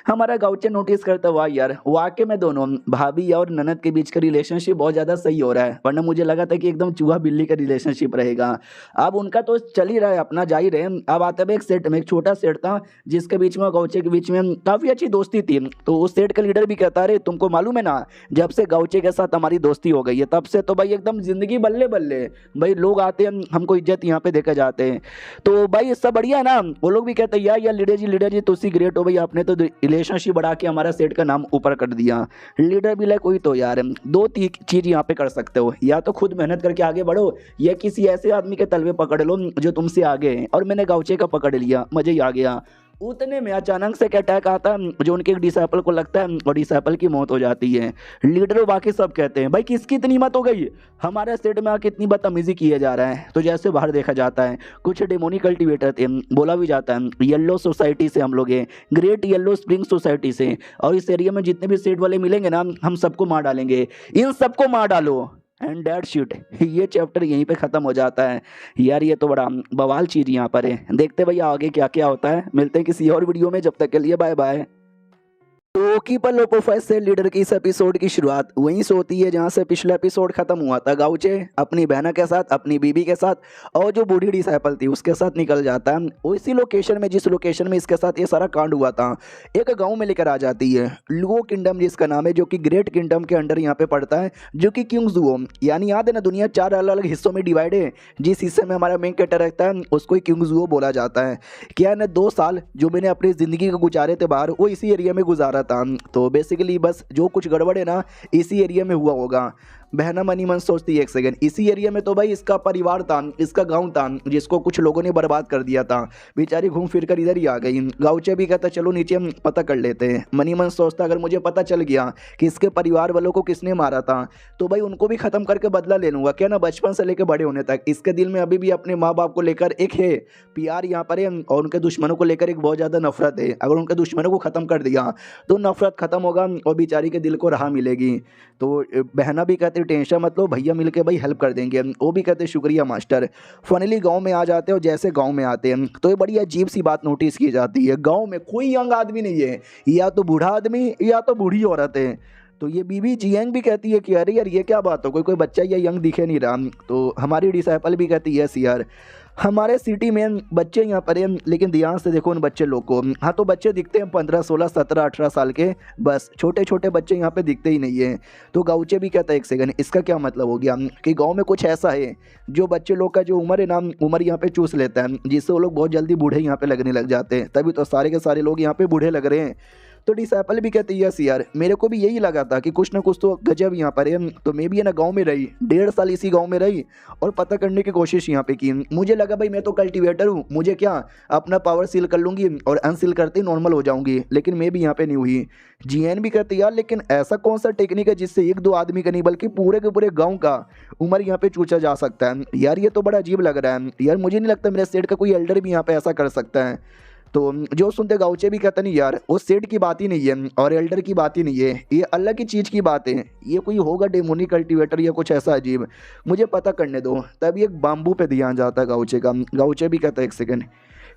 हमारा गाउचे नोटिस करता हुआ यार वाकई में दोनों भाभी और ननद के बीच का रिलेशनशिप बहुत ज़्यादा सही हो रहा है, वरना मुझे लगा था कि एकदम चूहा बिल्ली का रिलेशनशिप रहेगा। अब उनका तो चल ही रहा है, अपना जा ही रहे। अब आता है एक सेट में, एक छोटा सेट था जिसके बीच में गाउचे के बीच में काफ़ी अच्छी दोस्ती थी। तो उस सेट का लीडर भी कहता है तुमको मालूम है ना, जब से गाउचे के साथ हमारी दोस्ती हो गई है तब से तो भाई एकदम जिंदगी बल्ले बल्ले, भाई लोग आते हैं हमको इज्जत यहाँ पे देकर जाते हैं। तो भाई सब बढ़िया है ना। वो लोग भी कहते हैं यार लीडर जी तुसी ग्रेट हो भाई, आपने तो रिलेशनशिप बढ़ा के हमारा सेट का नाम ऊपर कर दिया। लीडर भी लाइक कोई तो यार दो चीज यहाँ पे कर सकते हो, या तो खुद मेहनत करके आगे बढ़ो या किसी ऐसे आदमी के तलवे पकड़ लो जो तुमसे आगे है। और मैंने गाउचे का पकड़ लिया, मजे ही आ गया। उतने में अचानक से अटैक आता है जो उनके एक डिसाइपल को लगता है और डिसाइपल की मौत हो जाती है। लीडर और बाकी सब कहते हैं भाई किसकी इतनी हिम्मत हो गई, हमारे स्टेट में आके इतनी बदतमीजी किया जा रहा है। तो जैसे बाहर देखा जाता है कुछ डेमोनी कल्टिवेटर थे, बोला भी जाता है येलो सोसाइटी से हम लोग हैं, ग्रेट येलो स्प्रिंग सोसाइटी से, और इस एरिया में जितने भी स्टेट वाले मिलेंगे ना हम सबको मार डालेंगे, इन सबको मार डालो एंड दैट शिट। ये चैप्टर यहीं पे ख़त्म हो जाता है। यार ये तो बड़ा बवाल चीज़ यहाँ पर है, देखते भैया आगे क्या क्या होता है। मिलते हैं किसी और वीडियो में, जब तक के लिए बाय बाय। तो कीपर लोपोफाइस से लीडर की इस एपिसोड की शुरुआत वहीं से होती है जहां से पिछला एपिसोड खत्म हुआ था। गाउचे अपनी बहना के साथ, अपनी बीबी के साथ और जो बूढ़ी डिसाइपल थी उसके साथ निकल जाता है। उसी लोकेशन में जिस लोकेशन में इसके साथ ये सारा कांड हुआ था, एक गांव में लेकर आ जाती है। लुओ किंगडम जिसका नाम है, जो कि ग्रेट किंगडम के अंडर यहाँ पे पड़ता है, जो कि क्यूंगजुओ, यानी याद है ना दुनिया 4 अलग अलग हिस्सों में डिवाइड है। जिस हिस्से में हमारा मेन कैरेक्टर रहता है उसको ही क्यूंगजुओ बोला जाता है। क्या है ना 2 साल जो मैंने अपनी ज़िंदगी को गुजारे थे बाहर, वो इसी एरिया में गुजारा था। तो बेसिकली बस जो कुछ गड़बड़ है ना इसी एरिया में हुआ होगा। बहना मनी मन सोचती है एक सेकंड, इसी एरिया में तो भाई इसका परिवार था, इसका गांव था, जिसको कुछ लोगों ने बर्बाद कर दिया था। बेचारी घूम फिर कर इधर ही आ गई। गाउचे भी कहता चलो नीचे हम पता कर लेते हैं। मनी मन सोचता अगर मुझे पता चल गया कि इसके परिवार वालों को किसने मारा था तो भाई उनको भी खत्म करके बदला ले लूँगा। क्या ना बचपन से लेकर बड़े होने तक इसके दिल में अभी भी अपने माँ बाप को लेकर एक है प्यार यहाँ पर है, और उनके दुश्मनों को लेकर एक बहुत ज़्यादा नफरत है। अगर उनके दुश्मनों को ख़त्म कर दिया तो नफरत खत्म होगा और बेचारी के दिल को राह मिलेगी। तो बहना भी कहते टेंशन मत लो, भैया मिलके भाई हेल्प कर देंगे। वो भी कहते शुक्रिया मास्टर। फाइनली गांव में आ जाते हैं और जैसे गांव में आते हैं तो ये बड़ी अजीब सी बात नोटिस की जाती है, गांव में कोई यंग आदमी नहीं है, या तो बूढ़ा आदमी या तो बूढ़ी औरत है। तो ये बीबी जियांग भी कहती है कि अरे यार ये क्या बात हो, कोई बच्चा या यंग दिखे नहीं रहा। तो हमारी डिसाइपल भी कहती है यस यार हमारे सिटी में बच्चे यहाँ पर हैं, लेकिन ध्यान से देखो उन बच्चे लोग को। हाँ तो बच्चे दिखते हैं 15, 16, 17, 18 साल के, बस छोटे छोटे बच्चे यहाँ पे दिखते ही नहीं है। तो गाउचे भी कहता है एक सेकंड इसका क्या मतलब हो गया कि गांव में कुछ ऐसा है जो बच्चे लोग का जो उम्र है ना उम्र यहाँ पे चूस लेता है, जिससे वो लोग बहुत जल्दी बूढ़े यहाँ पे लगने लग जाते हैं। तभी तो सारे के सारे लोग यहाँ पे बूढ़े लग रहे हैं। तो डिसाइपल भी कहती है यस यार मेरे को भी यही लगा था कि कुछ ना कुछ तो गजब यहाँ पर है। तो मैं भी है ना गांव में रही 1.5 साल इसी गांव में रही और पता करने की कोशिश यहाँ पे की। मुझे लगा भाई मैं तो कल्टीवेटर हूँ, मुझे क्या अपना पावर सील कर लूँगी और अनसील करते ही नॉर्मल हो जाऊँगी, लेकिन मैं भी यहाँ पे नहीं हुई। जीएन भी कहती यार लेकिन ऐसा कौन सा टेक्निक है जिससे 1-2 आदमी का नहीं बल्कि पूरे के पूरे गाँव का उम्र यहाँ पे चूचा जा सकता है। यार ये तो बड़ा अजीब लग रहा है यार, मुझे नहीं लगता मेरे स्टेट का कोई एल्डर भी यहाँ पे ऐसा कर सकता है। तो जो सुनते गाउचे भी कहते नहीं यार वो सेट की बात ही नहीं है और एल्डर की बात ही नहीं है, ये अलग ही चीज़ की बात है, ये कोई होगा डेमोनिक कल्टीवेटर या कुछ ऐसा अजीब, मुझे पता करने दो। तभी एक बाम्बू पे ध्यान जाता है गाउचे का। गाउचे भी कहता है एक सेकंड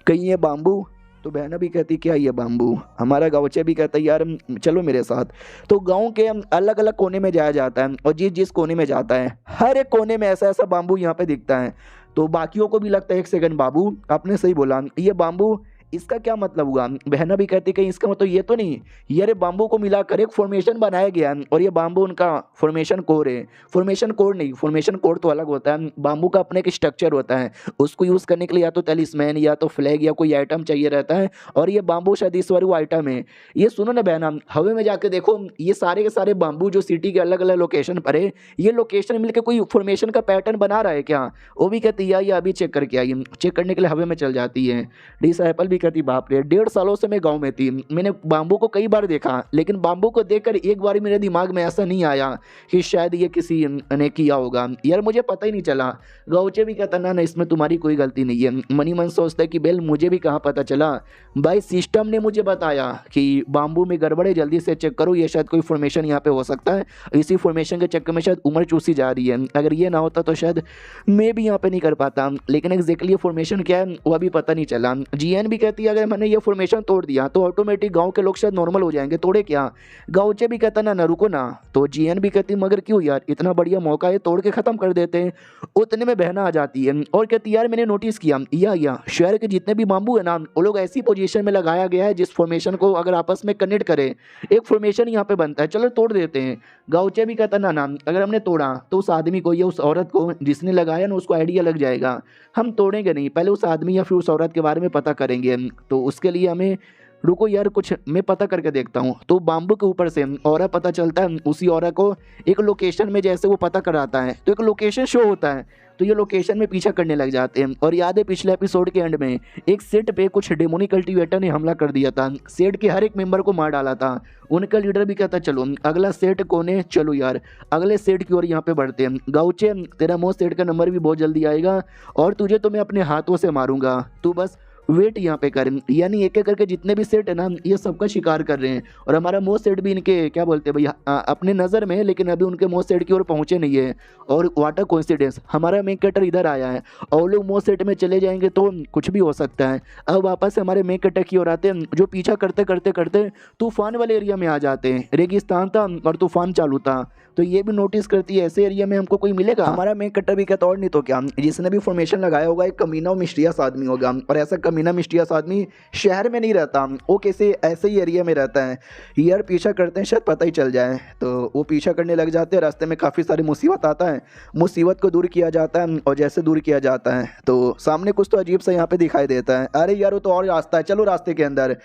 कहीं ये बाम्बू, तो बहना भी कहती क्या ये बाम्बू। हमारा गाउचे भी कहता है यार चलो मेरे साथ। तो गांव के अलग अलग कोने में जाया जाता है और जिस जिस कोने में जाता है हर एक कोने में ऐसा ऐसा बाम्बू यहाँ पे दिखता है। तो बाकियों को भी लगता है एक सेकंड बाबू आपने सही बोला, ये बाम्बू इसका क्या मतलब हुआ। बहना भी कहती कहीं इसका मतलब ये तो नहीं ये बाम्बू को मिलाकर एक फॉर्मेशन बनाया गया और ये बाम्बू उनका फॉर्मेशन कोर है। फॉर्मेशन कोर नहीं, फॉर्मेशन कोर तो अलग होता है, बाम्बू का अपने एक स्ट्रक्चर होता है, उसको यूज़ करने के लिए या तो टेलिस्मैन या तो फ्लैग या कोई आइटम चाहिए रहता है, और ये बाम्बू शायद इस बार वो आइटम है। ये सुनो ना बहना, हवे में जाके देखो ये सारे के सारे बाम्बू जो सिटी के अलग अलग लोकेशन पर है, ये लोकेशन मिलकर कोई फॉर्मेशन का पैटर्न बना रहा है क्या। वो भी कहती है या अभी चेक करके आई। चेक करने के लिए हवे में चल जाती है। डिसाइपल भी भी कहती बाप रे 1.5 सालों से मैं गाँव में थी, मैंने बाम्बू को कई बार देखा, लेकिन बाम्बू को देखकर एक बार मेरे दिमाग में ऐसा नहीं आया कि शायद ये किसी ने किया होगा। यार मुझे पता ही नहीं चला। गाउचे भी कहता ना इसमें तुम्हारी कोई गलती नहीं है। मनी मन सोचता है कि बेल मुझे भी कहाँ पता चला, भाई सिस्टम ने मुझे बताया कि बाम्बू में गड़बड़ है, जल्दी से चेक करो, ये शायद कोई फॉर्मेशन यहाँ पे हो सकता है, इसी फॉर्मेशन के चक्कर में शायद उम्र चूसी जा रही है। अगर ये ना होता तो शायद मैं भी यहाँ पे नहीं कर पाता, लेकिन एग्जैक्टली ये फॉर्मेशन क्या है वो अभी पता नहीं चला। जीएन भी कहती है अगर मैंने ये फॉर्मेशन तोड़ दिया तो ऑटोमेटिक गांव के लोग शायद नॉर्मल हो जाएंगे, तोड़े क्या। गाउचे भी कहता ना रुको ना, तो जीएन भी कहती मगर क्यों यार, इतना बढ़िया मौका है, तोड़ के खत्म कर देते हैं। उतने में बहना आ जाती है और कहती यार मैंने नोटिस किया या शहर के जितने भी बाम्बू है ना वो लोग ऐसी पोजीशन में लगाया गया है जिस फॉर्मेशन को अगर आपस में कनेक्ट करे एक फॉर्मेशन यहाँ पे बनता है, चलो तोड़ देते हैं। गाउचे भी कहता ना अगर हमने तोड़ा तो उस आदमी को या उस औरत को जिसने लगाया ना उसको आइडिया लग जाएगा, हम तोड़ेंगे नहीं, पहले उस आदमी या फिर उस औरत के बारे में पता करेंगे, तो उसके लिए हमें रुको यार कुछ मैं पता करके देखता हूँ। तो बाम्बू के ऊपर से औरत पता चलता है, उसी औरत को एक लोकेशन में जैसे वो पता कराता है तो एक लोकेशन शो होता है, तो ये लोकेशन में पीछा करने लग जाते हैं। और याद है पिछले एपिसोड के एंड में एक सेट पे कुछ डेमोनिक कल्टीवेटर ने हमला कर दिया था, सेट के हर एक मेंबर को मार डाला था। उनका लीडर भी कहता चलो अगला सेट कौन है, चलो यार अगले सेट की ओर यहाँ पे बढ़ते हैं। गाउचे तेरा मोस्ट सेट का नंबर भी बहुत जल्दी आएगा और तुझे तो मैं अपने हाथों से मारूंगा, तू बस वेट यहाँ पे कर। यानी एक एक करके जितने भी सेट है ना ये सबका शिकार कर रहे हैं और हमारा मोस्ट सेट भी इनके क्या बोलते हैं भैया अपने नज़र में है, लेकिन अभी उनके मोस्ट सेट की ओर पहुंचे नहीं है। और वाटर कोइंसिडेंस हमारा मेन कटर इधर आया है और लोग मोस्ट सेट में चले जाएंगे तो कुछ भी हो सकता है। अब वापस से हमारे मेन कटर की ओर आते हैं जो पीछा करते करते करते तूफान वाले एरिया में आ जाते हैं। रेगिस्तान था और तूफान चालू था, तो ये भी नोटिस करती है ऐसे एरिया में हमको कोई मिलेगा। हमारा मेन कटर भी कहता और नहीं तो क्या, जिसने भी फॉर्मेशन लगाया होगा एक कमीना और मिस्टीरियस आदमी होगा, और ऐसा कमीना मिस्टीरियस आदमी शहर में नहीं रहता, वो किसी ऐसे ही एरिया में रहता है। यार पीछा करते हैं शायद पता ही चल जाए, तो वो पीछा करने लग जाते हैं। रास्ते में काफ़ी सारी मुसीबत आता है, मुसीबत को दूर किया जाता है और जैसे दूर किया जाता है तो सामने कुछ तो अजीब सा यहाँ पे दिखाई देता है। अरे यार वो तो और रास्ता है, चलो रास्ते के अंदर।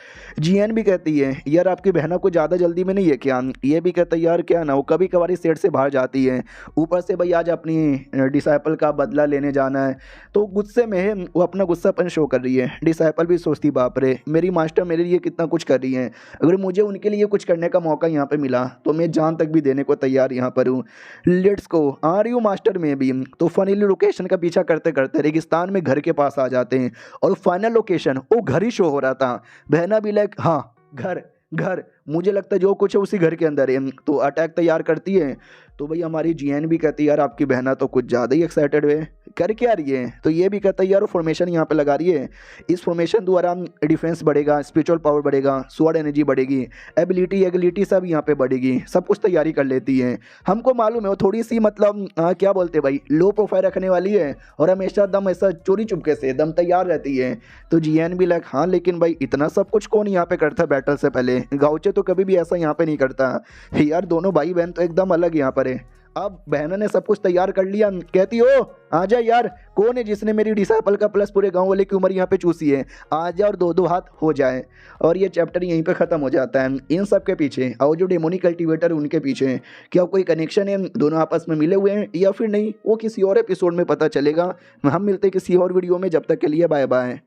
जीएन भी कहती है यार आपकी बहना को ज़्यादा जल्दी में नहीं है क्या। ये भी कहता है यार क्या ना वो कभी कभार सेट से बाहर जाती है, ऊपर से भाई आज अपनी डिसाइपल का बदला लेने जाना है, तो गुस्से में है, वो अपना गुस्सापन शो कर रही है। डिसाइपल भी सोचती बाप रे मेरी मास्टर मेरे लिए कितना कुछ कर रही है, अगर मुझे उनके लिए कुछ करने का मौका यहाँ पे मिला तो मैं जान तक भी देने को तैयार यहाँ पर हूँ। लेट्स गो, आ रही हूँ मास्टर में भी। तो फाइनली लोकेशन का पीछा करते करते रेगिस्तान में घर के पास आ जाते हैं और फाइनल लोकेशन वो घर ही शो हो रहा था। बहना भी लाइक हाँ घर घर, मुझे लगता है जो कुछ है उसी घर के अंदर है, तो अटैक तैयार करती है। तो भाई हमारी जीएन भी कहती है यार आपकी बहना तो कुछ ज़्यादा ही एक्साइटेड है, कर क्या रही है। तो ये भी कहता है यार वो फॉर्मेशन यहाँ पे लगा रही है, इस फॉर्मेशन द्वारा डिफेंस बढ़ेगा, स्पिरिचुअल पावर बढ़ेगा, स्वॉर्ड एनर्जी बढ़ेगी, एबिलिटी सब यहाँ पे बढ़ेगी, सब कुछ तैयारी कर लेती है। हमको मालूम है वो थोड़ी सी मतलब क्या बोलते हैं भाई लो प्रोफाइल रखने वाली है और हमेशा दम ऐसा चोरी चुपके से दम तैयार रहती है। तो जीएन भी लाइक हाँ लेकिन भाई इतना सब कुछ कौन यहाँ पे करता है बैटल से पहले, गाउचे तो कभी भी ऐसा यहाँ पे नहीं करता। यार दोनों भाई बहन तो एकदम अलग यहाँ पर है। अब बहना ने सब कुछ तैयार कर लिया, कहती हो आ जा यार, कौन है जिसने मेरी डिसाइपल का प्लस पूरे गांव वाले की उम्र यहाँ पे चूसी है, आ जा और दो दो हाथ हो जाए। और ये चैप्टर यहीं पे ख़त्म हो जाता है। इन सब के पीछे और जो डेमोनिक कल्टीवेटर उनके पीछे क्या कोई कनेक्शन है, दोनों आपस में मिले हुए हैं या फिर नहीं, वो किसी और एपिसोड में पता चलेगा। हम मिलते हैं किसी और वीडियो में, जब तक के लिए बाय बाय।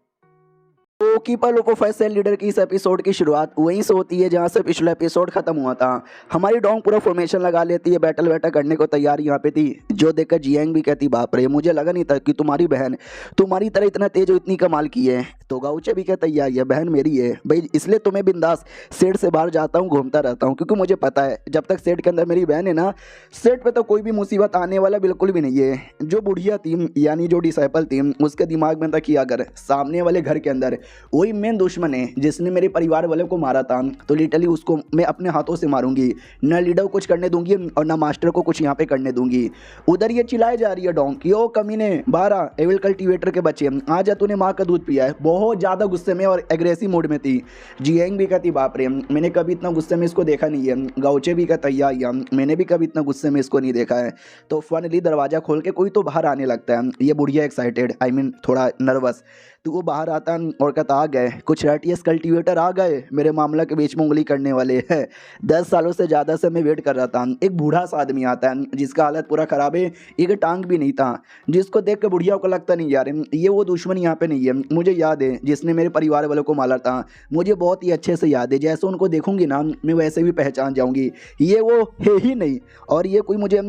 तो कीपर लोको फैसल लीडर की इस एपिसोड की शुरुआत वहीं से होती है जहां से पिछला एपिसोड खत्म हुआ था। हमारी डोंग पूरा फॉर्मेशन लगा लेती है, बैटल वैटल करने को तैयार यहाँ पे थी, जो देखकर जियांग भी कहती बाप रे मुझे लगा नहीं था कि तुम्हारी बहन तुम्हारी तरह इतना तेज और इतनी कमाल की है। तो गाउचे भी कहता है ये बहन मेरी है भाई, इसलिए तो मैं बिंदास सेट से बाहर जाता हूँ, घूमता रहता हूँ, क्योंकि मुझे पता है जब तक सेट के अंदर मेरी बहन है ना, सेट पे तो कोई भी मुसीबत आने वाला बिल्कुल भी नहीं है। जो बुढ़िया थी यानी जो डिसाइपल थी उसके दिमाग में था कि अगर सामने वाले घर के अंदर वही मेन दुश्मन है जिसने मेरे परिवार वाले को मारा था, तो लिटरली उसको मैं अपने हाथों से मारूंगी, ना लीडर को कुछ करने दूंगी और ना मास्टर को कुछ यहाँ पे करने दूंगी। उधर ये चिल्लाए जा रही है डोंग कि ओ कमीने 12 एविल कल्टीवेटर के बच्चे, आज तूने माँ का दूध पिया है। बहुत ज़्यादा गुस्से में और एग्रेसिव मूड में थी। जियांग भी कहती बाप रे मैंने कभी इतना गुस्से में इसको देखा नहीं है। गाउचे भी कहता या मैंने भी कभी इतना गुस्से में इसको नहीं देखा है। तो फाइनली दरवाज़ा खोल के कोई तो बाहर आने लगता है, ये बुढ़िया एक्साइटेड आई मीन थोड़ा नर्वस, तो वो बाहर आता और कहता आ गए कुछ रेटियस कल्टीवेटर आ गए, मेरे मामला के बीच में उंगली करने वाले हैं। 10 सालों से ज़्यादा से मैं वेट कर रहा था। एक बूढ़ा सा आदमी आता है जिसका हालत पूरा ख़राब है, एक टांग भी नहीं था, जिसको देख के बुढ़िया को लगता नहीं यार ये वो दुश्मन यहाँ पे नहीं है, मुझे याद है जिसने मेरे परिवार वालों को मारा था, मुझे बहुत ही अच्छे से याद है। जैसे उनको देखूंगी ना मैं वैसे भी पहचान जाऊंगी, ये वो है ही नहीं। और ये कोई मुझे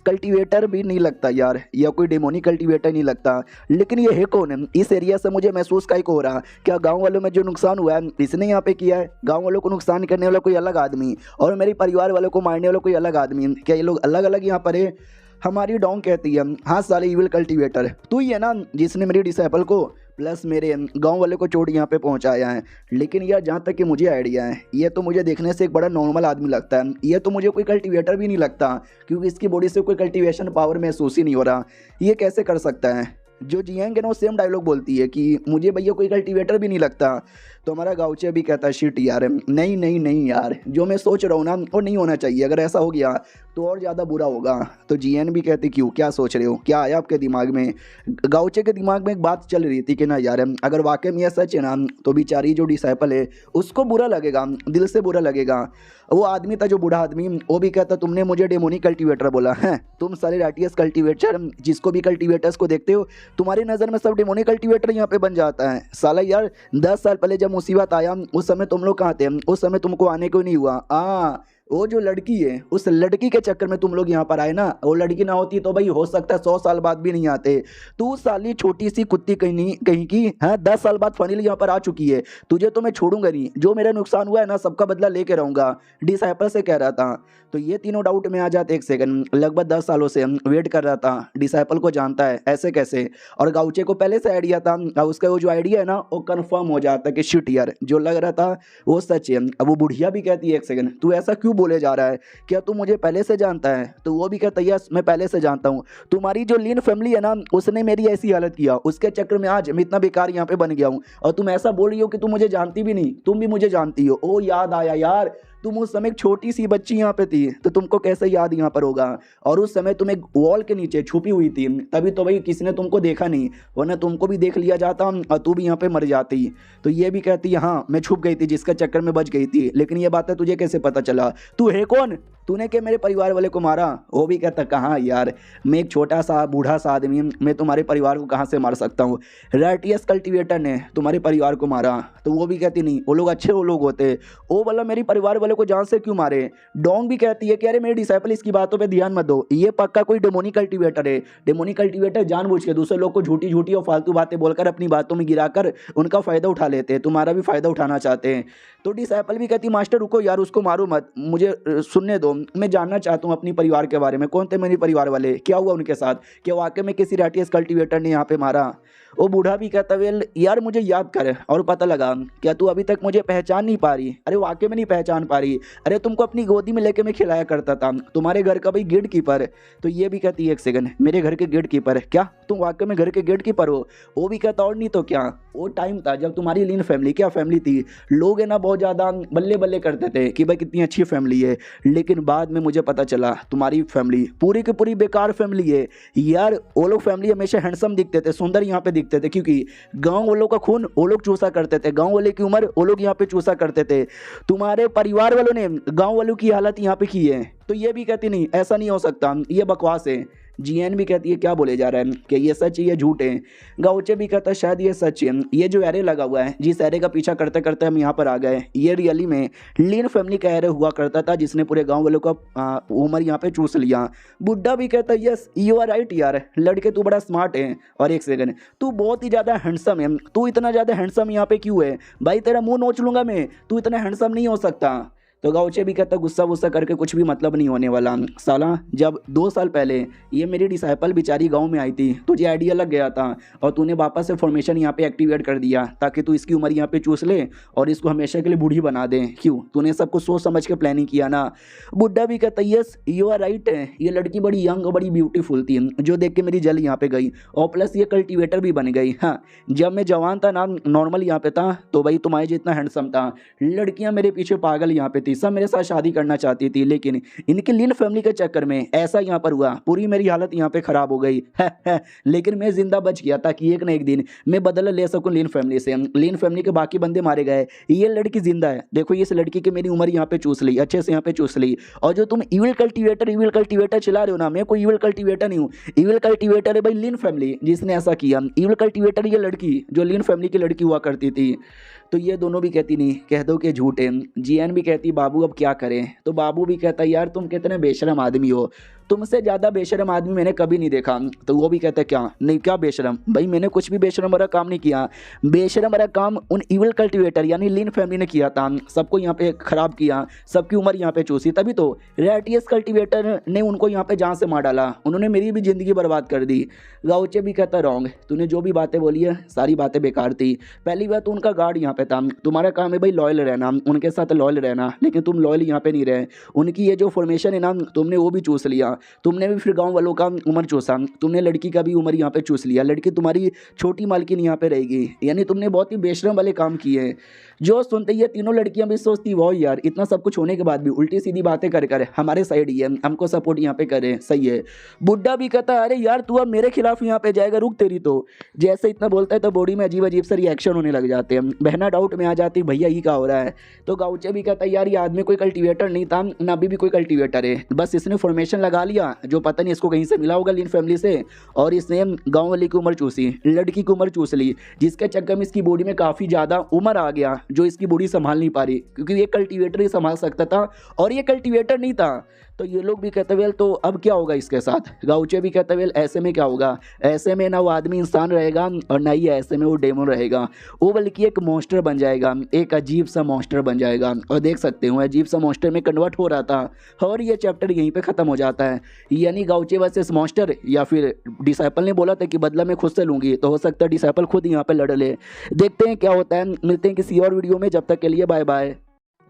कल्टीवेटर भी नहीं लगता यार, या कोई डेमोनी कल्टीवेटर नहीं लगता। लेकिन ये है कौन है? इस एरिया से मुझे महसूस काहे को हो रहा, क्या गाँव वालों में जो नुकसान हुआ है इसने यहाँ पे किया है? गाँव वालों को नुकसान करने वाला कोई अलग आदमी और मेरे परिवार वालों को मारने वाला कोई अलग आदमी, क्या ये लोग अलग अलग यहाँ पर है? हमारी डोंग कहती है हाँ साले इविल कल्टीवेटर तू ही है ना जिसने मेरी डिसेबल को प्लस मेरे गांव वाले को चोट यहाँ पे पहुँचाया है। लेकिन यार जहाँ तक कि मुझे आइडिया है, ये तो मुझे देखने से एक बड़ा नॉर्मल आदमी लगता है, ये तो मुझे कोई कल्टीवेटर भी नहीं लगता, क्योंकि इसकी बॉडी से कोई कल्टीवेशन पावर महसूस ही नहीं हो रहा। ये कैसे कर सकता है? जो जियांग है ना वो सेम डायलॉग बोलती है कि मुझे भैया कोई कल्टीवेटर भी नहीं लगता। तो हमारा गाँवचे भी कहता है शिट यार, नहीं नहीं नहीं यार, जो मैं सोच रहा हूँ ना वो नहीं होना चाहिए, अगर ऐसा हो गया तो और ज़्यादा बुरा होगा। तो जीएन भी कहती क्यों, क्या सोच रहे हो, क्या आया आपके दिमाग में? गाँवचे के दिमाग में एक बात चल रही थी कि ना यार अगर वाकई में यह सच है ना तो बेचारी जो डिसाइपल है उसको बुरा लगेगा, दिल से बुरा लगेगा। वो आदमी था जो बूढ़ा आदमी, वो भी कहता तुमने मुझे डेमोनी कल्टीवेटर बोला है, तुम सारे राटियस कल्टीवेटर जिसको भी कल्टीवेटर्स को देखते हो तुम्हारी नज़र में सब डेमोनी कल्टीवेटर यहाँ पे बन जाता है। साला यार 10 साल पहले जब मुसीबत आया उस समय तुम लोग कहाँ थे? उस समय तुमको आने को नहीं हुआ। वो जो लड़की है उस लड़की के चक्कर में तुम लोग यहाँ पर आए ना, वो लड़की ना होती तो भाई हो सकता है 100 साल बाद भी नहीं आते। तू साली छोटी सी कुत्ती कहीं की हाँ 10 साल बाद फाइनली यहाँ पर आ चुकी है, तुझे तो मैं छोड़ूंगा नहीं, जो मेरा नुकसान हुआ है ना सबका बदला लेके रहूंगा, डिसाइपल से कह रहा था। तो ये तीनों डाउट में आ जाते। एक सेकंड, लगभग 10 सालों से वेट कर रहा था, डिसाइपल को जानता है ऐसे कैसे? और गाउचे को पहले से आइडिया था, उसका वो जो आइडिया है ना वो कन्फर्म हो जाता है कि शिट यार जो लग रहा था वो सच है। अब वो बुढ़िया भी कहती है एक सेकंड तू ऐसा क्यों बोले जा रहा है, क्या तू मुझे पहले से जानता है? तो वो भी कहता है यस मैं पहले से जानता हूँ, तुम्हारी जो लीन फैमिली है ना उसने मेरी ऐसी हालत किया, उसके चक्कर में आज मैं इतना बेकार यहाँ पे बन गया हूँ। और तुम ऐसा बोल रही हो कि तुम मुझे जानती भी नहीं, तुम भी मुझे जानती हो। ओ याद आया यार, तुम उस समय एक छोटी सी बच्ची यहाँ पे थी तो तुमको कैसे याद यहाँ पर होगा? और उस समय तुम एक वॉल के नीचे छुपी हुई थी, तभी तो भाई किसी ने तुमको देखा नहीं, वरना तुमको भी देख लिया जाता और तू भी यहाँ पे मर जाती। तो ये भी कहती है हाँ मैं छुप गई थी जिसका चक्कर में बच गई थी, लेकिन ये बात है तुझे कैसे पता चला? तू है कौन? तूने क्या मेरे परिवार वाले को मारा? वो भी कहता कहाँ यार, मैं एक छोटा सा बूढ़ा सा आदमी, मैं तुम्हारे परिवार को कहाँ से मार सकता हूँ? राटियस कल्टीवेटर ने तुम्हारे परिवार को मारा। तो वो भी कहती नहीं वो लोग अच्छे वो लोग होते, वो बोला मेरी परिवार वाले को जान से क्यों मारे? डोंग भी कहती है कि अरे मेरे डिसाइपल इसकी बातों पे ध्यान मत दो, ये पक्का कोई डेमोनी कल्टीवेटर है। डेमोनी कल्टीवेटर जानबूझ के दूसरे लोग को झूठी झूठी और फालतू बातें बोलकर अपनी बातों में गिराकर उनका फायदा उठा लेते हैं, तुम्हारा भी फायदा उठाना चाहते हैं। तो डिसाइपल भी कहती मास्टर रुको यार उसको मारो मत, मुझे सुनने दो, मैं जानना चाहता हूँ अपनी परिवार के बारे में, कौन थे मेरे परिवार वाले, क्या हुआ उनके साथ, क्या वाकई में किसी राटियस कल्टीवेटर ने यहाँ पे मारा? वो बूढ़ा भी कहता वेल यार मुझे याद कर और पता लगा, क्या तू अभी तक मुझे पहचान नहीं पा रही? अरे वाकई में नहीं पहचान पा रही, अरे तुमको अपनी गोदी में लेके मैं खिलाया करता था, तुम्हारे घर का भाई गेट कीपर। तो ये भी कहती है एक सेकंड मेरे घर के गेट कीपर? क्या तुम वाकई में घर के गेट कीपर हो? वो भी कहता और नहीं तो क्या, वो टाइम था जब तुम्हारी लीन फैमिली, क्या फैमिली थी, लोग है ना बहुत ज़्यादा बल्ले बल्ले करते थे कि भाई कितनी अच्छी फैमिली है, लेकिन बाद में मुझे पता चला तुम्हारी फैमिली पूरी की पूरी बेकार फैमिली है यार। वो लोग फैमिली हमेशा हैंडसम दिखते थे, सुंदर यहाँ पे दिखते थे, क्योंकि गांव वालों का खून वो लोग चूसा करते थे, गांव वाले की उम्र वो लोग यहाँ पे चूसा करते थे। तुम्हारे परिवार वालों ने गांव वालों की हालत यहाँ पे की है। तो ये भी कहती नहीं ऐसा नहीं हो सकता, ये बकवास है। जीएन भी कहती है क्या बोले जा रहा है कि ये सच है ये झूठ है? गाउचे भी कहता है शायद ये सच है, ये जो एरे लगा हुआ है जिस एरे का पीछा करते करते हम यहाँ पर आ गए, ये रियली में लीन फैमिली का एरे हुआ करता था जिसने पूरे गांव वालों का उम्र यहाँ पे चूस लिया। बुड्ढा भी कहता है यस यू आर राइट यार, लड़के तू बड़ा स्मार्ट है। और एक सेकंड तू बहुत ही ज़्यादा हैंडसम है, तू इतना ज़्यादा हैंडसम यहाँ पे क्यों है भाई? तेरा मुँह नोच लूंगा मैं, तू इतना हैंडसम नहीं हो सकता। तो गाउचे भी कहता गुस्सा वुस्सा करके कुछ भी मतलब नहीं होने वाला साला, जब 2 साल पहले ये मेरी डिसाइपल बेचारी गांव में आई थी तुझे आइडिया लग गया था और तूने वापस से फॉर्मेशन यहाँ पे एक्टिवेट कर दिया ताकि तू इसकी उम्र यहाँ पे चूस ले और इसको हमेशा के लिए बूढ़ी बना दे। क्यों तूने सब कुछ सोच समझ के प्लानिंग किया ना? बुड्ढा भी कहता यस यू आर राइट है, ये लड़की बड़ी यंग और बड़ी ब्यूटीफुल थी जो देख के मेरी जल यहाँ पे गई, और प्लस ये कल्टिवेटर भी बन गई। हाँ जब मैं जवान था ना नॉर्मल यहाँ पे था तो भाई तुम्हारे जितना हैंडसम था, लड़कियाँ मेरे पीछे पागल यहाँ पे थी, सब मेरे साथ शादी करना चाहती थी, लेकिन इनकी लिन फैमिली के चक्कर में ऐसा यहाँ पर हुआ, पूरी मेरी हालत यहाँ पे खराब हो गई है। लेकिन मैं जिंदा बच गया ताकि एक ना एक दिन मैं बदला ले सकूं लिन फैमिली से। लिन फैमिली के बाकी बंदे मारे गए, ये लड़की जिंदा है। देखो इस लड़की की मेरी उम्र यहाँ पे चूस ली, अच्छे से यहाँ पे चूस ली। और जो तुम इविल कल्टीवेटर चला रहे हो ना, मैं कोई इविल कल्टीवेटर नहीं हूँ। इविल कल्टीवेटर है भाई लिन फैमिली, जिसने ऐसा किया। इविल कल्टीवेटर ये लड़की जो लिन फैमिली की लड़की हुआ करती थी। तो ये दोनों भी कहती नहीं, कह दो कि झूठे। जीएन भी कहती बाबू अब क्या करें, तो बाबू भी कहता यार तुम कितने बेशरम आदमी हो, तुमसे ज़्यादा बेशरम आदमी मैंने कभी नहीं देखा। तो वो भी कहता है क्या नहीं, क्या बेशरम? भाई मैंने कुछ भी बेशरम वाला काम नहीं किया, बेशरम वाला काम उन इविल कल्टीवेटर यानी लिन फैमिली ने किया था। सबको यहाँ पे ख़राब किया, सबकी उम्र यहाँ पे चूसी, तभी तो रेटियस कल्टीवेटर ने उनको यहाँ पे जान से मार डाला। उन्होंने मेरी भी ज़िंदगी बर्बाद कर दी। गाउचे भी कहता रॉन्ग, तूने जो भी बातें बोली है सारी बातें बेकार थी। पहली बात तो उनका गार्ड यहाँ पे था, तुम्हारा काम है भाई लॉयल रहना, उनके साथ लॉयल रहना, लेकिन तुम लॉयल यहाँ पे नहीं रहे। उनकी ये जो फॉर्मेशन है ना, तुमने वो भी चूस लिया। तुमने भी फिर गांव वालों का उम्र चूसा, तुमने लड़की का भी उम्र यहाँ पे चूस लिया। लड़की तुम्हारी छोटी मालकिन यहाँ पे रहेगी, यानी तुमने बहुत ही बेशरम वाले काम किए हैं। जो सुनते ही तीनों लड़कियां भी सोचती वाह यार, इतना सब कुछ होने के बाद भी उल्टी सीधी बातें कर हमारे साइड ही है, हमको सपोर्ट यहाँ पे करे, सही है। बुड्ढा भी कहता है अरे यार तू अब मेरे खिलाफ यहाँ पे जाएगा, रुक तेरी तो। जैसे इतना बोलता है तो बॉडी में अजीब अजीब से रिएक्शन होने लग जाते हैं। बहना डाउट में आ जाती भैया ये क्या हो रहा है। तो गाउचे भी कहता है यार ये आदमी कोई कल्टीवेटर नहीं था, ना अभी भी कोई कल्टीवेटर है, बस इसने फॉर्मेशन लगा लिया जो पता नहीं इसको कहीं से मिला होगा लिन फैमिली से, और इसने गाँव वाली की उम्र चूसी, लड़की की उम्र चूस ली, जिसके चक्कर में इसकी बॉडी में काफ़ी ज़्यादा उम्र आ गया जो इसकी बॉडी संभाल नहीं पा रही, क्योंकि ये कल्टीवेटर ही संभाल सकता था और ये कल्टीवेटर नहीं था। तो ये लोग भी कहते वेल तो अब क्या होगा इसके साथ। गाउचे भी कहते वेल ऐसे में क्या होगा, ऐसे में ना वो आदमी इंसान रहेगा और ना ही ऐसे में वो डेमन रहेगा, वो बल्कि एक मॉन्स्टर बन जाएगा, एक अजीब सा मॉन्स्टर बन जाएगा। और देख सकते हो अजीब सा मॉन्स्टर में कन्वर्ट हो रहा था और ये चैप्टर यहीं पे ख़त्म हो जाता है। यानी गाउचे वर्सेस मॉन्स्टर, या फिर डिसाइपल ने बोला था कि बदला मैं खुद से लूँगी, तो हो सकता है डिसाइपल खुद यहाँ पर लड़ ले। देखते हैं क्या होता है, मिलते हैं किसी और वीडियो में, जब तक के लिए बाय बाय।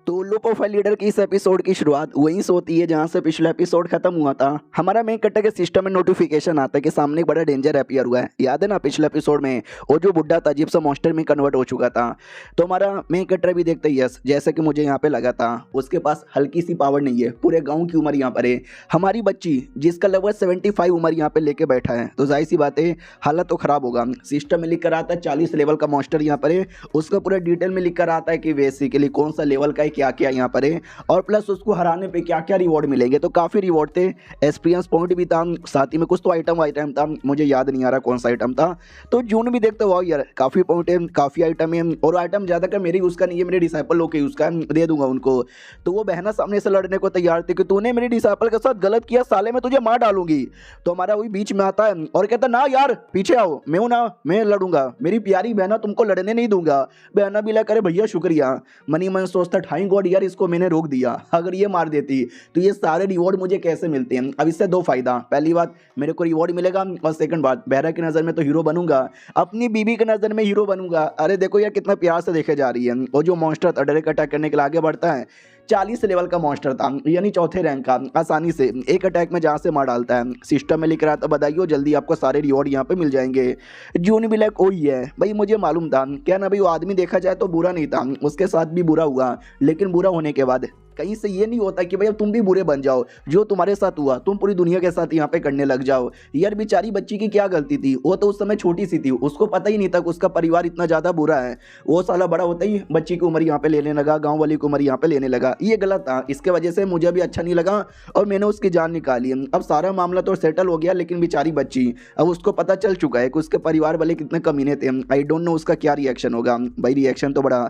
तो लो प्रोफाइल लीडर की इस एपिसोड की शुरुआत वहीं से होती है जहां से पिछला एपिसोड खत्म हुआ था। हमारा मेन कट्टा के सिस्टम में नोटिफिकेशन आता है कि सामने एक बड़ा डेंजर अपीयर हुआ है। याद है ना पिछले एपिसोड में वो जो बुड्ढा था अजीब सा मॉन्स्टर में कन्वर्ट हो चुका था। तो हमारा मेन कट्टा भी देखते ही यस, जैसे कि मुझे यहाँ पे लगा था उसके पास हल्की सी पावर नहीं है, पूरे गाँव की उम्र यहाँ पर है। हमारी बच्ची जिसका लगभग 75 उम्र यहाँ पे लेके बैठा है, तो जाहिर सी बात है हालत तो खराब होगा। सिस्टम में लिख कर आता है 40 लेवल का मॉन्स्टर यहाँ पर है, उसका पूरा डिटेल में लिख कर आता है कि बेसिकली कौन सा लेवल का है, क्या क्या यहाँ पर है, और प्लस उसको हराने पे क्या क्या रिवॉर्ड मिलेंगे। तो काफ़ी रिवॉर्ड थे, एक्सपीरियंस पॉइंट भी था, साथ ही में कुछ तो आइटम था, मुझे याद नहीं आ रहा कौन सा आइटम था। तो जून भी देखते हो यार काफ़ी पॉइंट है, काफ़ी आइटम है, और आइटम ज़्यादातर मेरी यूज़ का नहीं है, मेरे डिसाइपल लोग के यूज़ का, दे दूंगा उनको। तो वो बहना सामने से लड़ने को तैयार थी कि तूने मेरे डिसाइपल के साथ गलत किया साले, मैं तुझे मार डालूंगी। तो हमारा वही बीच में आता है और कहता ना यार पीछे आओ, मैं हूं ना, मैं लड़ूंगा, मेरी प्यारी बहना तुमको लड़ने नहीं दूंगा। बहना भी करे भैया शुक्रिया, मनी मन सोचता ठाई गॉड यार इसको मैंने रोक दिया, अगर ये मार देती तो ये सारे रिवॉर्ड मुझे कैसे मिलते हैं। अब इससे दो फायदा, पहली बात मेरे को रिवॉर्ड मिलेगा, और सेकंड बात बहरा की नज़र में तो हीरो बनूंगा, अपनी बीबी की नज़र में हीरो बनूंगा। अरे देखो यार कितना प्यार से देखे जा रही है। और जो मॉन्स्टर था डायरेक्ट अटैक करने के लिए आगे बढ़ता है, 40 लेवल का मॉन्स्टर था, यानी चौथे रैंक का, आसानी से एक अटैक में जहाँ से मार डालता है। सिस्टम में लिख रहा था बताइए जल्दी आपको सारे रिवॉर्ड यहाँ पे मिल जाएंगे। जून भी लाइक वही है भाई, मुझे मालूम था क्या ना भाई, वो आदमी देखा जाए तो बुरा नहीं था, उसके साथ भी बुरा हुआ, लेकिन बुरा होने के बाद कहीं से ये नहीं होता कि भाई अब तुम भी बुरे बन जाओ, जो तुम्हारे साथ हुआ तुम पूरी दुनिया के साथ यहाँ पे करने लग जाओ। यार बेचारी बच्ची की क्या गलती थी, वो तो उस समय छोटी सी थी, उसको पता ही नहीं था कि उसका परिवार इतना ज़्यादा बुरा है। वो साला बड़ा होता ही बच्ची की उम्र यहाँ पे लेने लगा, गाँव वाली की उम्र यहाँ पे लेने लगा, ये गलत था। इसके वजह से मुझे भी अच्छा नहीं लगा और मैंने उसकी जान निकाली। अब सारा मामला तो सेटल हो गया, लेकिन बेचारी बच्ची अब उसको पता चल चुका है कि उसके परिवार वाले कितने कमीने थे। आई डोंट नो उसका क्या रिएक्शन होगा। भाई रिएक्शन तो बड़ा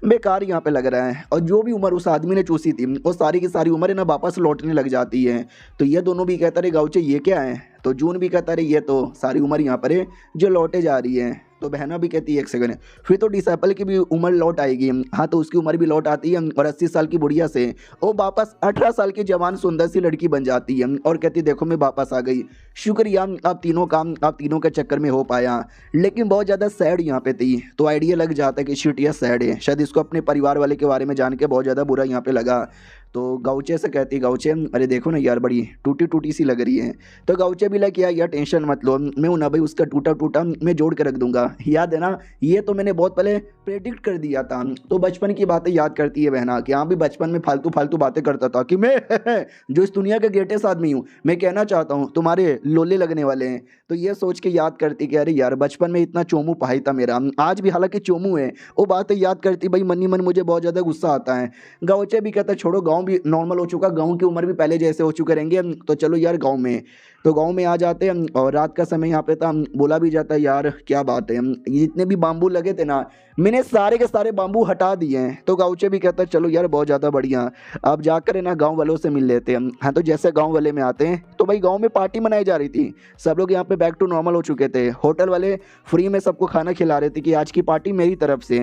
बेकार यहाँ पे लग रहा है। और जो भी उम्र उस आदमी ने चूसी थी वो सारी की सारी उम्र है ना वापस लौटने लग जाती है। तो ये दोनों भी कहता रहे गाउचे ये क्या है, तो जून भी कहता रहे ये तो सारी उम्र यहाँ पर है जो लौटे जा रही है। तो बहना भी कहती है एक सेकंड, फिर तो डिसाइपल की भी उम्र लौट आएगी। हाँ तो उसकी उम्र भी लौट आती है और 80 साल की बुढ़िया से वो वापस 18 साल की जवान सुंदर सी लड़की बन जाती है और कहती देखो मैं वापस आ गई, शुक्रिया आप तीनों काम आप तीनों के चक्कर में हो पाया। लेकिन बहुत ज़्यादा सैड यहाँ पे थी, तो आइडिया लग जाता है कि शिट ये सैड है, शायद इसको अपने परिवार वाले के बारे में जान के बहुत ज़्यादा बुरा यहाँ पे लगा। तो गाउचे से कहती है, गाउचे अरे देखो ना यार बड़ी टूटी टूटी सी लग रही है। तो गाउचे भी लगे यार टेंशन मत लो, मैं हूं ना भाई, उसका टूटा टूटा मैं जोड़ के रख दूंगा। याद है ना, ये तो मैंने बहुत पहले प्रेडिक्ट कर दिया था। तो बचपन की बातें याद करती है बहना कि हाँ भी बचपन में फालतू फालतू बातें करता था कि मैं जो इस दुनिया के ग्रेटेस्ट आदमी हूँ, मैं कहना चाहता हूँ तुम्हारे लोले लगने वाले हैं। तो ये सोच के याद करती कि अरे यार बचपन में इतना चोमू पहाई था मेरा, आज भी हालांकि चोमू है। वो बातें याद करती भाई मन ही मन मुझे बहुत ज़्यादा गुस्सा आता है। गाँवचे भी कहता छोड़ो, गाँव भी नॉर्मल हो चुका, गाँव की उम्र भी पहले जैसे हो चुके रहेंगे, तो चलो यार गाँव में। तो गांव में आ जाते हैं और रात का समय यहाँ पे था। बोला भी जाता है यार क्या बात है, ये जितने भी बाम्बू लगे थे ना, मैंने सारे के सारे बाम्बू हटा दिए हैं। तो गाँवचे भी कहता है चलो यार बहुत ज़्यादा बढ़िया, अब जाकर है ना गाँव वालों से मिल लेते हैं। हाँ तो जैसे गाँव वाले में आते हैं तो भाई गाँव में पार्टी मनाई जा रही थी, सब लोग यहाँ पे बैक टू नॉर्मल हो चुके थे। होटल वाले फ्री में सबको खाना खिला रहे थे कि आज की पार्टी मेरी तरफ से।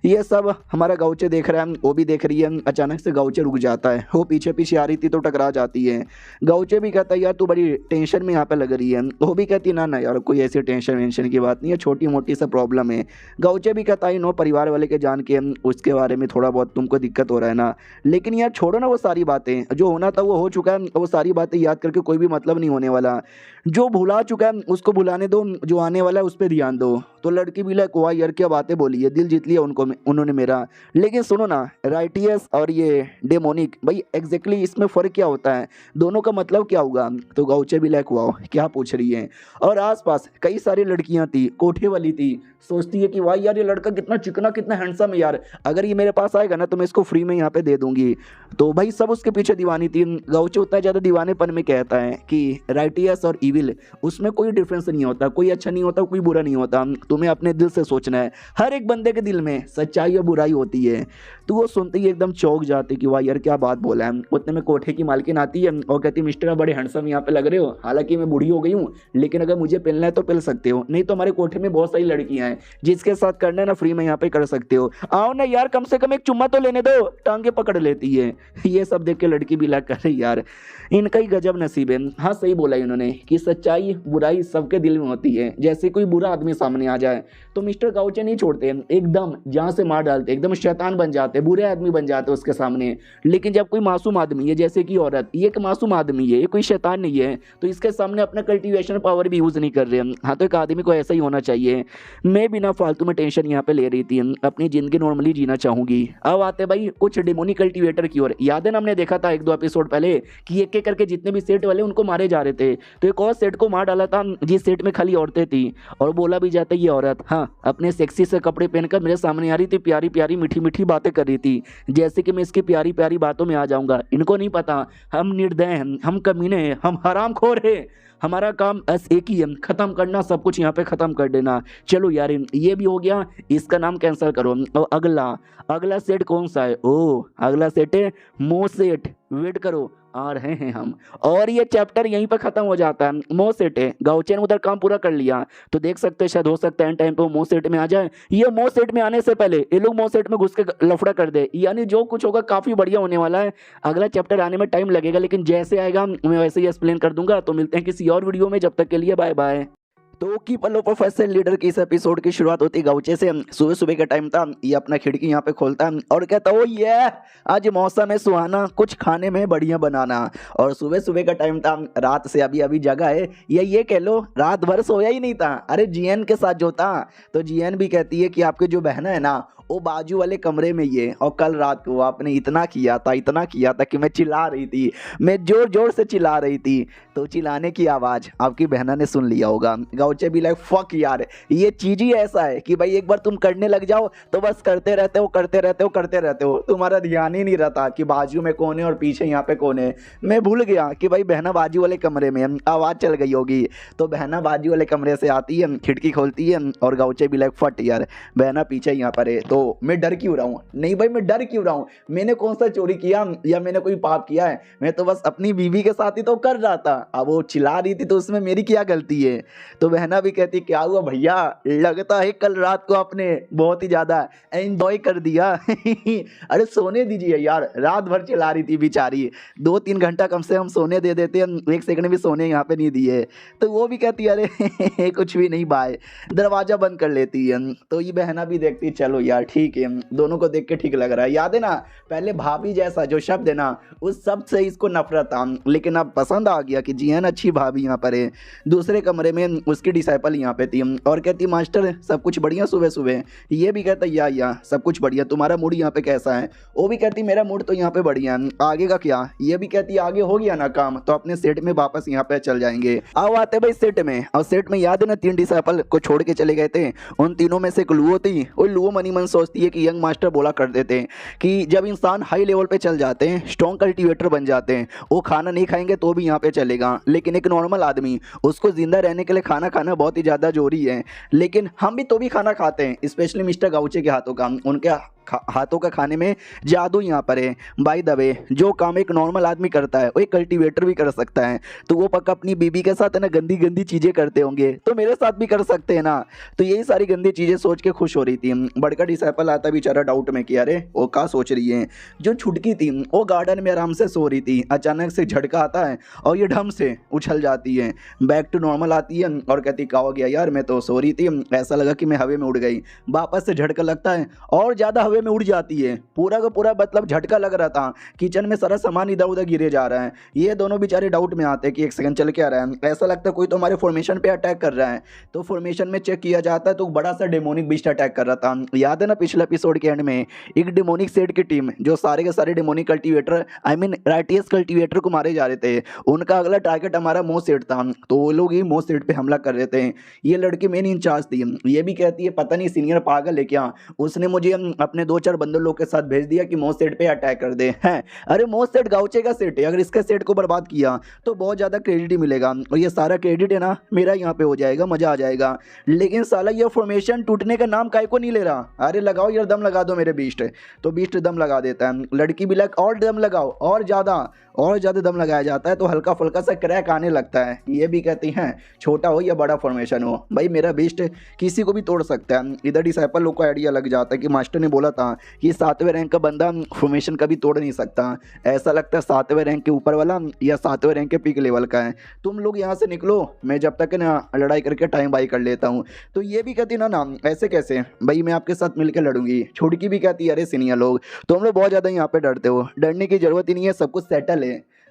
ये सब हमारा गाँवचे देख रहा है, वो भी देख रही है। अचानक से गाँवचे रुक जाता है, वो पीछे पीछे आ रही थी तो टकरा जाती है। गाँवचे भी कहता है यार तू बड़ी टेंशन में यहाँ पे लग रही है। वो भी कहती ना ना यार कोई ऐसी टेंशन वेंशन की बात नहीं है, छोटी मोटी सा प्रॉब्लम है। गाँवचे भी कहता है नो परिवार वाले के जान के उसके बारे में थोड़ा बहुत तुमको दिक्कत हो रहा है ना, लेकिन यार छोड़ो ना वो सारी बातें, जो होना था वो हो चुका है, वो सारी बातें याद करके कोई भी मतलब नहीं होने वाला। जो भुला चुका है उसको भुलाने दो, जो आने वाला है उस पर ध्यान दो। तो लड़की भी लाइक वाह यार क्या बातें बोली है, दिल जीत लिया उन्होंने मेरा। लेकिन सुनो ना, राइटियस और ये डेमोनिक भाई एग्जैक्टली इसमें फ़र्क क्या होता है, दोनों का मतलब क्या होगा। तो गाउचे भी लाइक वाह क्या पूछ रही है। और आसपास कई सारी लड़कियां थी, कोठे वाली थी, सोचती है कि वाह यार ये लड़का कितना चिकना कितना हैंडसम है यार, अगर ये मेरे पास आएगा ना तो मैं इसको फ्री में यहाँ पे दे दूंगी। तो भाई सब उसके पीछे दीवानी थी। गाउचे उतना ज़्यादा दीवानेपन में कहता है कि राइटियस और इविल उसमें कोई डिफरेंस नहीं होता, कोई अच्छा नहीं होता कोई बुरा नहीं होता, तुम्हें अपने दिल से सोचना है। हर एक बंदे के दिल में सच्चाई और बुराई होती है। तो वो सुनते ही एकदम चौंक जाती कि वाह यार क्या बात बोला है। उतने में कोठे की मालकिन आती है और कहती मिस्टर बड़े हैंडसम यहाँ पे लग रहे हो, हालांकि मैं बूढ़ी हो गई हूँ लेकिन अगर मुझे पिलना है तो पिल सकते हो, नहीं तो हमारे कोठे में बहुत सारी लड़कियां हैं जिसके साथ करना है ना फ्री में यहाँ पे कर सकते हो, आओ ना यार कम से कम एक चुम्मा तो लेने दो। टांगे पकड़ लेती है। ये सब देख के लड़की भी लग कर यार इनका ही गजब नसीब है। हाँ सही बोला इन्होंने कि सच्चाई बुराई सबके दिल में होती है। जैसे कोई बुरा आदमी सामने आ जाए तो मिस्टर गाउचे नहीं छोड़ते, एकदम जान से मार डालते, एकदम शैतान बन जाते, बुरे आदमी बन जाते उसके सामने। लेकिन जब कोई मासूम आदमी है जैसे कि औरत, ये एक मासूम आदमी है, ये कोई शैतान नहीं है, तो इसके सामने अपना कल्टीवेशन पावर भी यूज़ नहीं कर रहे हैं। हाँ तो एक आदमी को ऐसा ही होना चाहिए। मैं बिना फालतू में टेंशन यहाँ पे ले रही थी, अपनी ज़िंदगी नॉर्मली जीना चाहूँगी। अब आते भाई कुछ डेमोनी कल्टीवेटर की ओर। याद है ना हमने देखा था 1-2 एपिसोड पहले कि एक एक करके जितने भी सेट वाले उनको मारे जा रहे थे, तो एक और सेट को मार डाला था जिस सेट में खाली औरतें थी। और बोला भी जाता है ये औरत हाँ अपने सेक्सी से कपड़े पहनकर मेरे सामने आ रही थी, प्यारी प्यारी मीठी मीठी बातें कर रही थी, जैसे कि मैं इसकी प्यारी प्यारी बातों में आ जाऊंगा। इनको नहीं पता हम निर्दय हैं, हम कमीने हैं, हम हरामखोर हैं, हमारा काम बस एक ही है, खत्म करना, सब कुछ यहाँ पे खत्म कर देना। चलो यार ये भी हो गया, इसका नाम कैंसिल करो। और अगला अगला सेट कौन सा है, ओ अगला सेट है मो सेट, वेट करो आ रहे हैं हम। और ये चैप्टर यहीं पर खत्म हो जाता है। मो सेट है, गाउचे ने उधर काम पूरा कर लिया, तो देख सकते हैं शायद हो सकता है टाइम पे वो मो सेट में आ जाए। ये मो सेट में आने से पहले ये लोग मो सेट में घुस के लफड़ा कर दे, यानी जो कुछ होगा काफी बढ़िया होने वाला है। अगला चैप्टर आने में टाइम लगेगा लेकिन जैसे आएगा मैं वैसे ही एक्सप्लेन कर दूंगा। तो मिलते हैं किसी और वीडियो में, जब तक के लिए बाय बाय। तो की पलो प्रोफेसर लीडर की इस एपिसोड की शुरुआत होती गाउचे से। सुबह सुबह का टाइम था, ये अपना खिड़की यहाँ पे खोलता है और कहता ओ ये आज मौसम है सुहाना, कुछ खाने में बढ़िया बनाना। और सुबह सुबह का टाइम था, रात से अभी अभी जगा है, ये कह लो रात भर सोया ही नहीं था। अरे जीएन के साथ जो था, तो जीएन भी कहती है कि आपकी जो बहना है ना वो बाजू वाले कमरे में ये, और कल रात को आपने इतना किया था कि मैं चिल्ला रही थी, मैं जोर जोर से चिल्ला रही थी। तो चिल्लाने की आवाज़ आपकी बहना ने सुन लिया होगा। गाउचे भी लाइक फक यार, ये चीज़ ही ऐसा है कि भाई एक बार तुम करने लग जाओ तो बस करते रहते हो, तुम्हारा ध्यान ही नहीं रहता कि बाजू में कौन है और पीछे यहाँ पे कौन है। मैं भूल गया कि भाई बहना बाजू वाले कमरे में, आवाज़ चल गई होगी। तो बहना बाजू वाले कमरे से आती है, खिड़की खोलती है और गाउचे भी लाइक फट यार बहना पीछे यहाँ पर है, तो मैं डर क्यों रहा हूँ। नहीं भाई मैं डर क्यों रहा हूँ, मैंने कौन सा चोरी किया या मैंने कोई पाप किया है, मैं तो बस अपनी बीवी के साथ ही तो कर रहा था। अब वो चिल्ला रही थी तो उसमें मेरी क्या गलती है। तो बहना भी कहती क्या हुआ भैया, लगता है कल रात को आपने बहुत ही ज्यादा एंजॉय कर दिया। अरे सोने दीजिए यार, रात भर चिल्ला रही थी बेचारी, 2-3 घंटा कम से कम सोने दे देते, 1 सेकंड भी सोने यहाँ पे नहीं दिए। तो वो भी कहती है अरे कुछ भी नहीं बाय, दरवाजा बंद कर लेती है। तो ये बहना भी देखती चलो यार ठीक है, दोनों को देख के ठीक लग रहा है। याद है ना, पहले भाभी जैसा जो शब्द है ना, उस शब्द से इसको नफरत था, लेकिन अब पसंद आ गया कि जी है ना, अच्छी भाभी यहाँ पर है। दूसरे कमरे में उसकी डिसाइपल यहाँ पे थी और कहती मास्टर सब कुछ बढ़िया सुबह सुबह। ये भी कहता या सब कुछ बढ़िया, तुम्हारा मूड यहाँ पे कैसा है? वो भी कहती मेरा मूड तो यहाँ पे बढ़िया है, आगे का क्या? ये भी कहती आगे हो गया ना काम तो अपने सेट में वापस यहाँ पे चल जाएंगे। अब आते भाई सेट में, और सेट में याद है ना 3 डिसाइपल को छोड़ के चले गए थे, उन तीनों में से एक लुओ थी। वो लुओ मनी मन सोचती है कि यंग मास्टर बोला करते थे कि जब इंसान हाई लेवल पे चल जाते हैं, स्ट्रॉन्ग कल्टीवेटर बन जाते हैं, वो खाना नहीं खाएंगे तो भी यहाँ पे चलेगा, लेकिन एक नॉर्मल आदमी उसको जिंदा रहने के लिए खाना खाना बहुत ही ज़्यादा जरूरी है। लेकिन हम भी तो भी खाना खाते हैं, स्पेशली मिस्टर गाउचे के हाथों का, उनके हाथों का खाने में जादू यहाँ पर है। बाय द वे, जो काम एक नॉर्मल आदमी करता है वो एक कल्टीवेटर भी कर सकता है। तो वो पक्का अपनी बीबी के साथ है ना गंदी गंदी चीज़ें करते होंगे, तो मेरे साथ भी कर सकते हैं ना। तो यही सारी गंदी चीज़ें सोच के खुश हो रही थी। बड़का डिसाइपल आता बेचारा डाउट में कि अरे वो क्या सोच रही है। जो छुटकी थी वो गार्डन में आराम से सो रही थी, अचानक से झटका आता है और ये ढम से उछल जाती है, बैक टू नॉर्मल आती है और कहती क्या हो गया यार, मैं तो सो रही थी, ऐसा लगा कि मैं हवा में उड़ गई। वापस से झटका लगता है और ज़्यादा हवा में उड़ जाती है, पूरा का पूरा मतलब झटका लग रहा था, किचन में सारा सामान इधर उधर गिरे जा रहा है। ये दोनों बेचारे डाउट में आते हैं कि एक सेकंड चल के आ रहा है, ऐसा लगता है कोई तो हमारे फॉर्मेशन पे अटैक कर रहा है। तो फॉर्मेशन में चेक किया जाता है तो बड़ा सा डेमोनिक बीस्ट अटैक कर रहा था। याद है ना पिछले एपिसोड के एंड में एक डेमोनिक सेट की टीम जो सारे के सारे demonic cultivator I mean righteous cultivator को मारे जा रहे थे, उनका अगला टारगेट हमारा मो सेट था। तो वो लोग ही मो सेट पे हमला कर रहे थे। ये लड़की मेन इंचार्ज थी। ये भी कहती है पता नहीं सीनियर पागल है क्या, उसने मुझे अपने 2-4 बंदर लोग के साथ भेज दिया कि मो सेट पे अटैक कर दे। हैं अरे मो सेट गाउचे का सेट है, अगर इसके सेट को बर्बाद किया तो बहुत ज़्यादा क्रेडिट ही मिलेगा और ये सारा क्रेडिट है ना मेरा यहाँ पे हो जाएगा, मज़ा आ जाएगा। लेकिन साला ये फॉर्मेशन टूटने का नाम काय को नहीं ले रहा। अरे लगाओ यार, दम लगा दो मेरे बीस्ट। तो बीस्ट दम लगा देता है, लड़की भी लग और दम लगाओ, और ज़्यादा दम लगाया जाता है तो हल्का फुल्का सा क्रैक आने लगता है। ये भी कहती हैं छोटा हो या बड़ा फॉर्मेशन हो, भाई मेरा बीस्ट किसी को भी तोड़ सकता है। इधर डिसाइपल लोग को आइडिया लग जाता है कि मास्टर ने बोला था कि 7वें रैंक का बंदा फॉर्मेशन कभी तोड़ नहीं सकता। ऐसा लगता है 7वें रैंक के ऊपर वाला या 7वें रैंक के पीक लेवल का है। तुम लोग यहाँ से निकलो, मैं जब तक ना लड़ाई करके टाइम बाई कर लेता हूँ। तो ये भी कहती ना ऐसे कैसे भाई, मैं आपके साथ मिलकर लड़ूंगी। छुटकी भी कहती है अरे सीनियर लोग तुम लोग बहुत ज़्यादा यहाँ पे डरते हो, डरने की जरूरत ही नहीं है, सब कुछ सेटल है।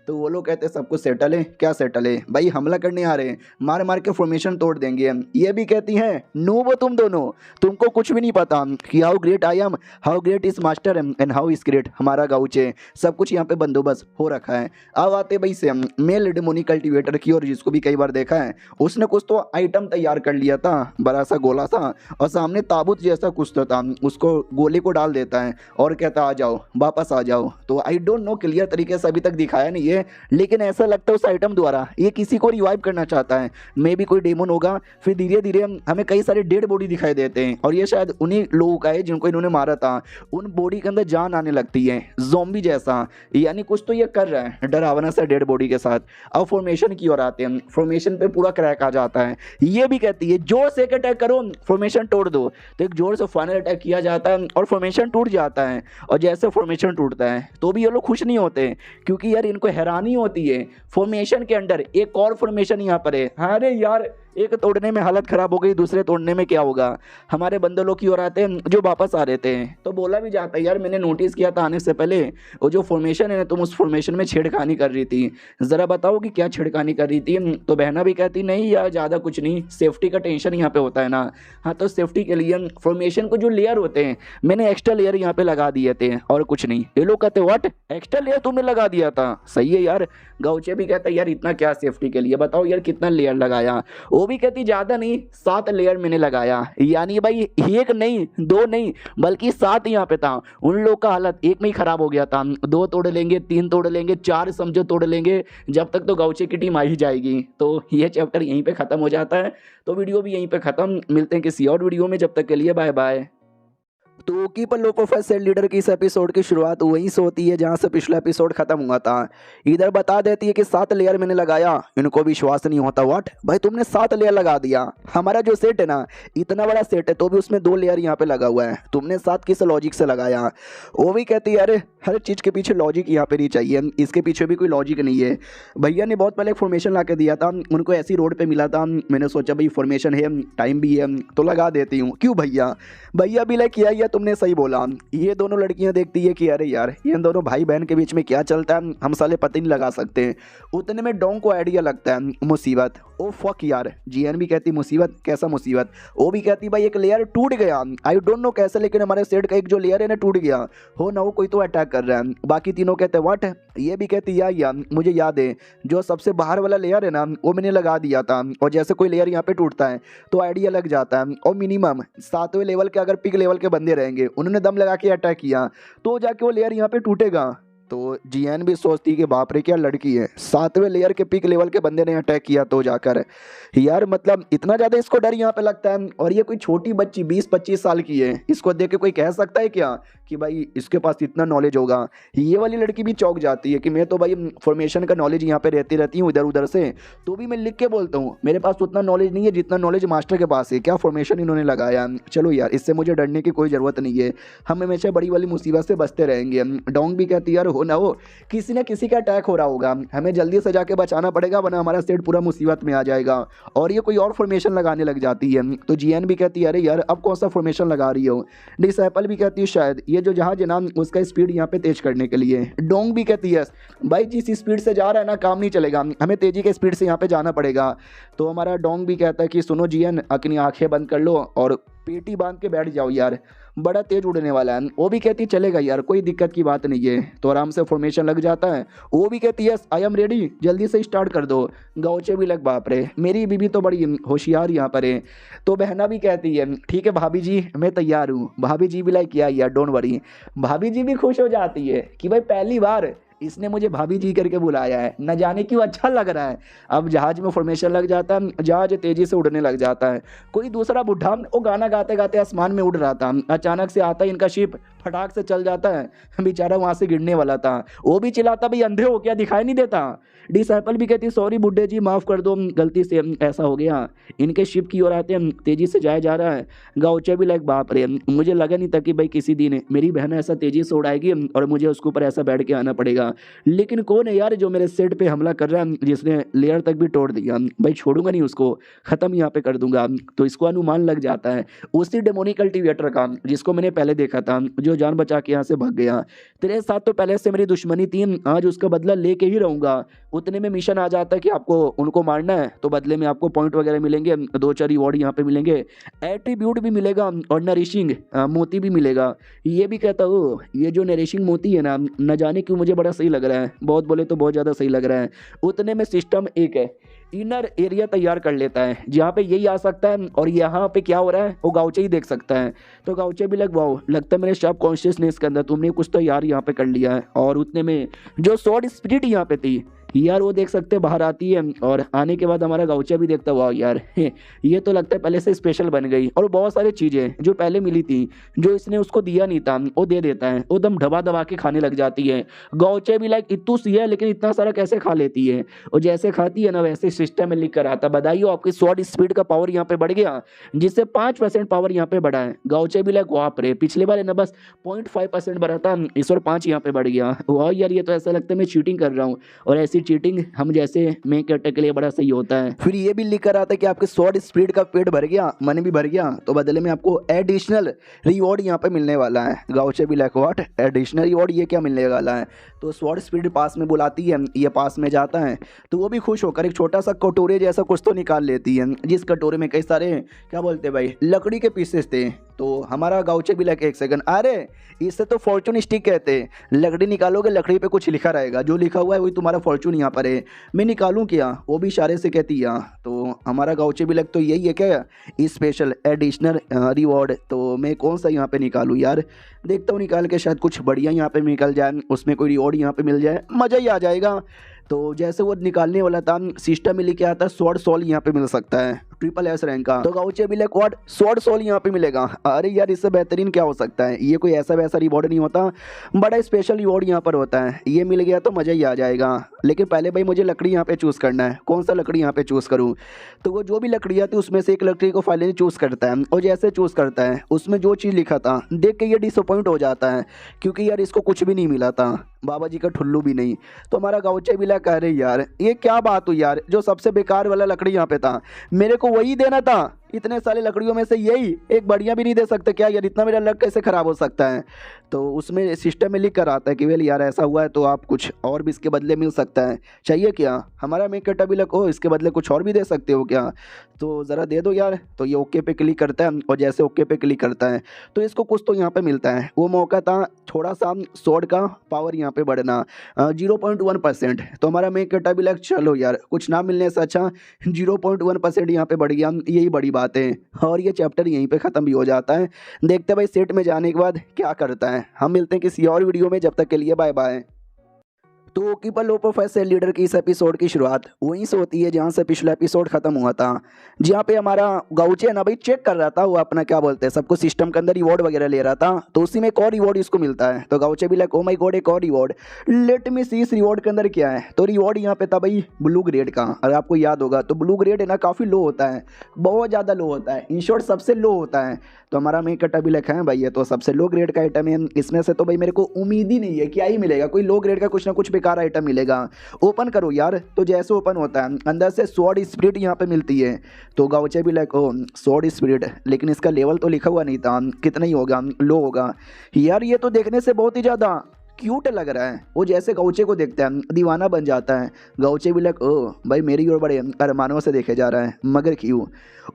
तो वो लोग कहते हैं सब कुछ सेटल है, क्या सेटल है भाई, हमला करने आ रहे हैं, मार मार के फॉर्मेशन तोड़ देंगे हम। ये भी कहती हैं नूब तुम दोनों, तुमको कुछ भी नहीं पता कि how great I am, how great is master and how is great हमारा गाउचे, सब कुछ यहाँ पे बंदोबस्त हो रखा है। अब आते भाई से मेल डेमोनिक कल्टीवेटर की, और जिसको भी कई बार देखा है उसने कुछ तो आइटम तैयार कर लिया था, बड़ा सा गोला सा, और सामने ताबूत जैसा कुछ तो था, उसको गोले को डाल देता है और कहता आ जाओ वापस आ जाओ। तो आई डोंट नो क्लियर तरीके से अभी तक दिखाया नहीं है, लेकिन ऐसा लगता है उस आइटम द्वारा ये किसी को रिवाइव करना चाहता है। मे भी कोई डेमन होगा। फिर धीरे धीरे हमें कई सारे डेड बॉडी दिखाई देते हैं और ये शायद उन्हीं लोगों का है जिनको इन्होंने मारा था। उन बॉडी के अंदर जान आने लगती है ज़ॉम्बी जैसा, यानी कुछ तो ये कर रहा है डरावना सा डेड बॉडी के साथ। अब फॉर्मेशन की ओर आते हैं, फॉर्मेशन पे पूरा क्रैक आ जाता है। ये भी कहती है जोर से अटैक करो, फॉर्मेशन तोड़ दो। तो एक जोर से फाइनल अटैक किया जाता है और फॉर्मेशन टूट जाता है। और जैसे फॉर्मेशन टूटता है तो भी ये लोग खुश नहीं होते, क्योंकि यार इनको हैरानी होती है फॉर्मेशन के अंदर एक और फॉर्मेशन यहाँ पर है। अरे यार एक तोड़ने में हालत खराब हो गई, दूसरे तोड़ने में क्या होगा। हमारे बंदे लोग की ओर आते हैं जो वापस आ रहे थे, तो बोला भी जाता है यार मैंने नोटिस किया था आने से पहले वो जो फॉर्मेशन है ना, तुम उस फॉर्मेशन में छेड़खानी कर रही थी, ज़रा बताओ कि क्या छेड़खानी कर रही थी। तो बहना भी कहती नहीं यार ज़्यादा कुछ नहीं, सेफ्टी का टेंशन यहाँ पे होता है ना। हाँ तो सेफ्टी के लिए फॉर्मेशन को जो लेयर होते हैं मैंने एक्स्ट्रा लेयर यहाँ पे लगा दिए थे और कुछ नहीं। ये लोग कहते व्हाट, एक्स्ट्रा लेयर तुमने लगा दिया था, सही है यार। गाउचे भी कहता है यार इतना क्या सेफ्टी के लिए, बताओ यार कितना लेयर लगाया। वो भी कहती ज़्यादा नहीं 7 लेयर मैंने लगाया, यानी भाई 1 नहीं 2 नहीं बल्कि 7 यहाँ पे था। उन लोग का हालत एक में ही खराब हो गया था, 2 तोड़ लेंगे 3 तोड़ लेंगे 4 समझो तोड़ लेंगे, जब तक तो गाउचे की टीम आ ही जाएगी। तो ये चैप्टर यहीं पे ख़त्म हो जाता है। तो वीडियो भी यहीं पे ख़त्म, मिलते हैं किसी और वीडियो में, जब तक के लिए बाय बाय। तो keep a low profile self leader की इस एपिसोड की शुरुआत वहीं से होती है जहां से पिछला एपिसोड खत्म हुआ था। इधर बता देती है कि 7 लेयर मैंने लगाया, इनको विश्वास नहीं होता। व्हाट भाई तुमने 7 लेयर लगा दिया, हमारा जो सेट है ना इतना बड़ा सेट है तो भी उसमें 2 लेयर यहाँ पे लगा हुआ है, तुमने 7 किस लॉजिक से लगाया। वो भी कहती है अरे हर चीज़ के पीछे लॉजिक यहाँ पे नहीं चाहिए, इसके पीछे भी कोई लॉजिक नहीं है। भैया ने बहुत पहले एक फॉर्मेशन ला के दिया था, उनको ऐसी रोड पर मिला था, मैंने सोचा भाई फॉर्मेशन है टाइम भी है तो लगा देती हूँ। क्यों भैया, भैया भी लाइक किया तुमने सही बोला। ये दोनों लड़कियां देखती है कि अरे यार ये दोनों भाई बहन के बीच में क्या चलता है, हम साले पता नहीं लगा सकते। उतने में डोंग को आइडिया लगता है मुसीबत। ओ फक यार, जीएन भी कहती मुसीबत, कैसा मुसीबत। वो भी कहती भाई एक लेयर टूट गया, आई डोंट नो कैसे, लेकिन हमारे सेट का एक जो लेयर है ना टूट गया, हो ना हो कोई तो अटैक कर रहा है। बाकी तीनों कहते व्हाट, ये भी कहती या मुझे याद है जो सबसे बाहर वाला लेयर है ना वो मैंने लगा दिया था, और जैसे कोई लेयर यहाँ पे टूटता है तो आइडिया लग जाता है। और मिनिमम 7वें लेवल के अगर पिक लेवल के बंदे रहेंगे, उन्होंने दम लगा के अटैक किया तो जाके वो लेयर यहाँ पे टूटेगा। तो जीएन भी सोचती कि बाप रे क्या लड़की है, 7वें लेयर के पीक लेवल के बंदे ने अटैक किया तो जाकर। यार मतलब इतना ज़्यादा इसको डर यहाँ पे लगता है, और ये कोई छोटी बच्ची 20-25 साल की है, इसको देख के कोई कह सकता है क्या कि भाई इसके पास इतना नॉलेज होगा। ये वाली लड़की भी चौंक जाती है कि मैं तो भाई फॉर्मेशन का नॉलेज यहाँ पे रहती हूँ इधर उधर से, तो भी मैं लिख के बोलता हूँ मेरे पास उतना नॉलेज नहीं है जितना नॉलेज मास्टर के पास है। क्या फॉर्मेशन इन्होंने लगाया। चलो यार इससे मुझे डरने की कोई ज़रूरत नहीं है, हम हमेशा बड़ी वाली मुसीबत से बचते रहेंगे। डोंग भी कहती यार हो ना हो किसी न किसी का अटैक हो रहा होगा, हमें जल्दी से जाके बचाना पड़ेगा वरना हमारा सेट पूरा मुसीबत में आ जाएगा। और ये कोई और फॉर्मेशन लगाने लग जाती है। तो जीएन भी कहती है अरे यार अब कौन सा फॉर्मेशन लगा रही हो। डिसेपल भी कहती है शायद ये जो जहाज है ना उसका स्पीड यहाँ पे तेज करने के लिए। डोंग भी कहती है भाई जिस स्पीड से जा रहा है ना काम नहीं चलेगा, हमें तेजी के स्पीड से यहाँ पे जाना पड़ेगा। तो हमारा डोंग भी कहता है कि सुनो जीएन अपनी आंखें बंद कर लो और पेटी बांध के बैठ जाओ यार, बड़ा तेज उड़ने वाला है। वो भी कहती चलेगा यार कोई दिक्कत की बात नहीं है। तो आराम से फॉर्मेशन लग जाता है। वो भी कहती है आई एम रेडी, जल्दी से स्टार्ट कर दो। गाउचे भी लग बाप रे मेरी बीबी तो बड़ी होशियार यहाँ पर है। तो बहना भी कहती है ठीक है भाभी जी मैं तैयार हूँ। भाभी जी भी लाइक किया यार डोंट वरी। भाभी जी भी खुश हो जाती है कि भाई पहली बार इसने मुझे भाभी जी करके बुलाया है, न जाने क्यों अच्छा लग रहा है। अब जहाज में फॉर्मेशन लग जाता है, जहाज तेजी से उड़ने लग जाता है। कोई दूसरा बुढ़ा वो गाना गाते गाते आसमान में उड़ रहा था, अचानक से आता है इनका शिप फटाक से चल जाता है, बेचारा वहां से गिरने वाला था। वो भी चिल्लाता भाई अंधे हो क्या दिखाई नहीं देता। डिसेपल भी कहती सॉरी बुड्ढे जी माफ कर दो गलती से ऐसा हो गया। इनके शिप की ओर आते हैं, तेजी से जाया जा रहा है। गाउचे भी लाइक बाप रे मुझे लगा नहीं था कि भाई किसी दिन मेरी बहन ऐसा तेजी से उड़ाएगी और मुझे उसके ऊपर ऐसा बैठ के आना पड़ेगा। लेकिन कौन है यार जो मेरे सेट पे हमला कर रहा है, जिसने लेयर तक भी तोड़ दिया। भाई छोड़ूंगा नहीं उसको, खत्म यहाँ पे कर दूंगा। तो इसको अनुमान लग जाता है उसी डेमोनिक कल्टीवेटर का जिसको मैंने पहले देखा था, जो जान बचा के यहाँ से भाग गया। तेरे साथ तो पहले से मेरी दुश्मनी थी, आज उसका बदला लेके ही रहूंगा। उतने में मिशन आ जाता है कि आपको उनको मारना है, तो बदले में आपको पॉइंट वगैरह मिलेंगे, 2-4 रिवॉर्ड यहाँ पे मिलेंगे, एट्रीब्यूट भी मिलेगा और नरिशिंग मोती भी मिलेगा। ये भी कहता हूँ ये जो नरिशिंग मोती है ना, न जाने क्यों मुझे बड़ा सही लग रहा है, बहुत बोले तो बहुत ज़्यादा सही लग रहा है। उतने में सिस्टम एक है इनर एरिया तैयार कर लेता है जहाँ पे यही आ सकता है, और यहाँ पे क्या हो रहा है वो गाउचे ही देख सकता है। तो गाउचे भी लगवाओ लगता है मेरे सब कॉन्शियसनेस के अंदर तुमने कुछ तो यार यहाँ पे कर लिया है। और उतने में जो सॉर्ड स्पिरिट यहाँ पे थी यार वो देख सकते बाहर आती है, और आने के बाद हमारा गाउचा भी देखता हुआ यार ये तो लगता है पहले से स्पेशल बन गई। और बहुत सारी चीज़ें जो पहले मिली थी जो इसने उसको दिया नहीं था वो दे देता है, वो दम दबा दबा के खाने लग जाती है। गाउचे भी लाइक इतू सी है लेकिन इतना सारा कैसे खा लेती है, और जैसे खाती है ना वैसे सिस्टम में लिख कर आता बधाई हो आपकी स्वॉर्ड स्पीड का पावर यहाँ पे बढ़ गया, जिससे 5% पावर यहाँ पे बढ़ा है। गाउचे भी लाइक वाह रे पिछले बार है ना बस 0.5% बढ़ा था, इस बार 5 यहाँ पे बढ़ गया। वाह यार ये तो ऐसा लगता है मैं चीटिंग कर रहा हूँ, और ऐसी चीटिंग हम जैसे मेन कैरेक्टर के लिए बड़ा सही होता है। फिर ये भी लिख कर आता है कि आपके स्वॉर्ड स्पीड का पेट भर गया, मन भी भर गया, तो बदले में आपको एडिशनल रिवॉर्ड यहाँ पे मिलने वाला है। गाउचे भी लाइक व्हाट एडिशनल रिवॉर्ड, ये क्या मिलने वाला है। तो स्वॉर्ड स्पीड पास में बुलाती है, ये पास में जाता है, तो वो भी खुश होकर एक छोटा सा कटोरे जैसा कुछ तो निकाल लेती है, जिस कटोरे में कई सारे क्या बोलते हैं भाई लकड़ी के पीसेस थे। तो हमारा गाउचे भी लाइक एक सेकंड, अरे इससे तो फॉर्चून स्टिक कहते हैं, लकड़ी निकालोगे लकड़ी पे कुछ लिखा रहेगा, जो लिखा हुआ है वही तुम्हारा फॉर्चून यहाँ पर है, मैं निकालूं क्या। वो भी इशारे से कहती है। तो हमारा गाउचे भी लग तो यही है क्या स्पेशल एडिशनल रिवॉर्ड, तो मैं कौन सा यहाँ पे निकालूं यार, देखता हूँ निकाल के शायद कुछ बढ़िया यहाँ पे निकल जाए, उसमें कोई रिवॉर्ड यहाँ पे मिल जाए, मज़ा ही आ जाएगा। तो जैसे वो निकालने वाला था सिस्टम में लिखे आता है स्वॉर्ड सोल यहाँ पे मिल सकता है SSS रैंक का। तो गाउचे भी लाइक व्हाट स्वॉर्ड सोल यहाँ पे मिलेगा, अरे यार इससे बेहतरीन क्या हो सकता है, ये कोई ऐसा वैसा रिवॉर्ड नहीं होता, बड़ा स्पेशल रिवॉर्ड यहाँ पर होता है, ये मिल गया तो मज़ा ही आ जाएगा। लेकिन पहले भाई मुझे लकड़ी यहाँ पे चूज़ करना है, कौन सा लकड़ी यहाँ पे चूज़ करूँ। तो वो जो भी लकड़ी आती है उसमें से एक लकड़ी को फाइनली चूज़ करता है, और जैसे चूज़ करता है उसमें जो चीज़ लिखा था देख के ये डिसअपॉइंट हो जाता है, क्योंकि यार इसको कुछ भी नहीं मिला था, बाबा जी का ठुल्लू भी नहीं। तो हमारा गाउचे भी कह रहे यार ये क्या बात हुई यार, जो सबसे बेकार वाला लकड़ी यहाँ पे था मेरे को वही देना था, इतने सारे लकड़ियों में से यही एक बढ़िया भी नहीं दे सकते क्या यार? इतना मेरा लक कैसे ख़राब हो सकता है? तो उसमें सिस्टम में लिख कर आता है कि वेल यार ऐसा हुआ है तो आप कुछ और भी इसके बदले मिल सकता है, चाहिए क्या? हमारा मेक कटा भी लक हो, इसके बदले कुछ और भी दे सकते हो क्या? तो ज़रा दे दो यार। तो ये ओके पे क्लिक करता है और जैसे ओके पे क्लिक करता है तो इसको कुछ तो यहाँ पे मिलता है। वो मौका था थोड़ा सा स्वॉर्ड का पावर यहाँ पे बढ़ना 0.1%। तो हमारा मेक कटा भी लक, चलो यार कुछ ना मिलने से अच्छा 0.1% यहाँ पे बढ़ गया, यही बड़ी बात है। और ये चैप्टर यहीं पे ख़त्म भी हो जाता है। देखते हैं भाई सेट में जाने के बाद क्या करता है। हम मिलते हैं किसी और वीडियो में, जब तक के लिए बाय बाय। तो keep a low profile self leader की इस एपिसोड की शुरुआत वहीं से होती है जहां से पिछला एपिसोड खत्म हुआ था, जहां पे हमारा गाउचे ना भाई चेक कर रहा था, वो अपना क्या बोलते हैं सबको सिस्टम के अंदर रिवॉर्ड वगैरह ले रहा था। तो उसी में एक और रिवॉर्ड इसको मिलता है। तो गाउचे भी लाइक ओ माय गॉड एक और रिवॉर्ड, लेट मी सी इस रिवॉर्ड के अंदर क्या है। तो रिवॉर्ड यहाँ पे था भाई ब्लू ग्रेड का। अगर आपको याद होगा तो ब्लू ग्रेड है ना काफ़ी लो होता है, बहुत ज़्यादा लो होता है, इन शॉर्ट सबसे लो होता है। तो हमारा मेक कटा भी लिखा है भाई ये तो सबसे लो ग्रेड का आइटम है, इसमें से तो भाई मेरे को उम्मीद ही नहीं है क्या ही मिलेगा, कोई लो ग्रेड का कुछ ना कुछ बेकार आइटम मिलेगा। ओपन करो यार। तो जैसे ओपन होता है अंदर से स्वॉर्ड स्पिरिट यहाँ पे मिलती है। तो गाउचे भी लाइक ओ स्वॉर्ड स्पिरिट, लेकिन इसका लेवल तो लिखा हुआ नहीं था, कितना ही होगा, लो होगा यार। ये तो देखने से बहुत ही ज़्यादा क्यूट लग रहा है। वो जैसे गाउचे को देखता है दीवाना बन जाता है। गाउचे भी लाइक ओ भाई मेरी ओर बड़े अरमानों से देखे जा रहा है, मगर क्यों?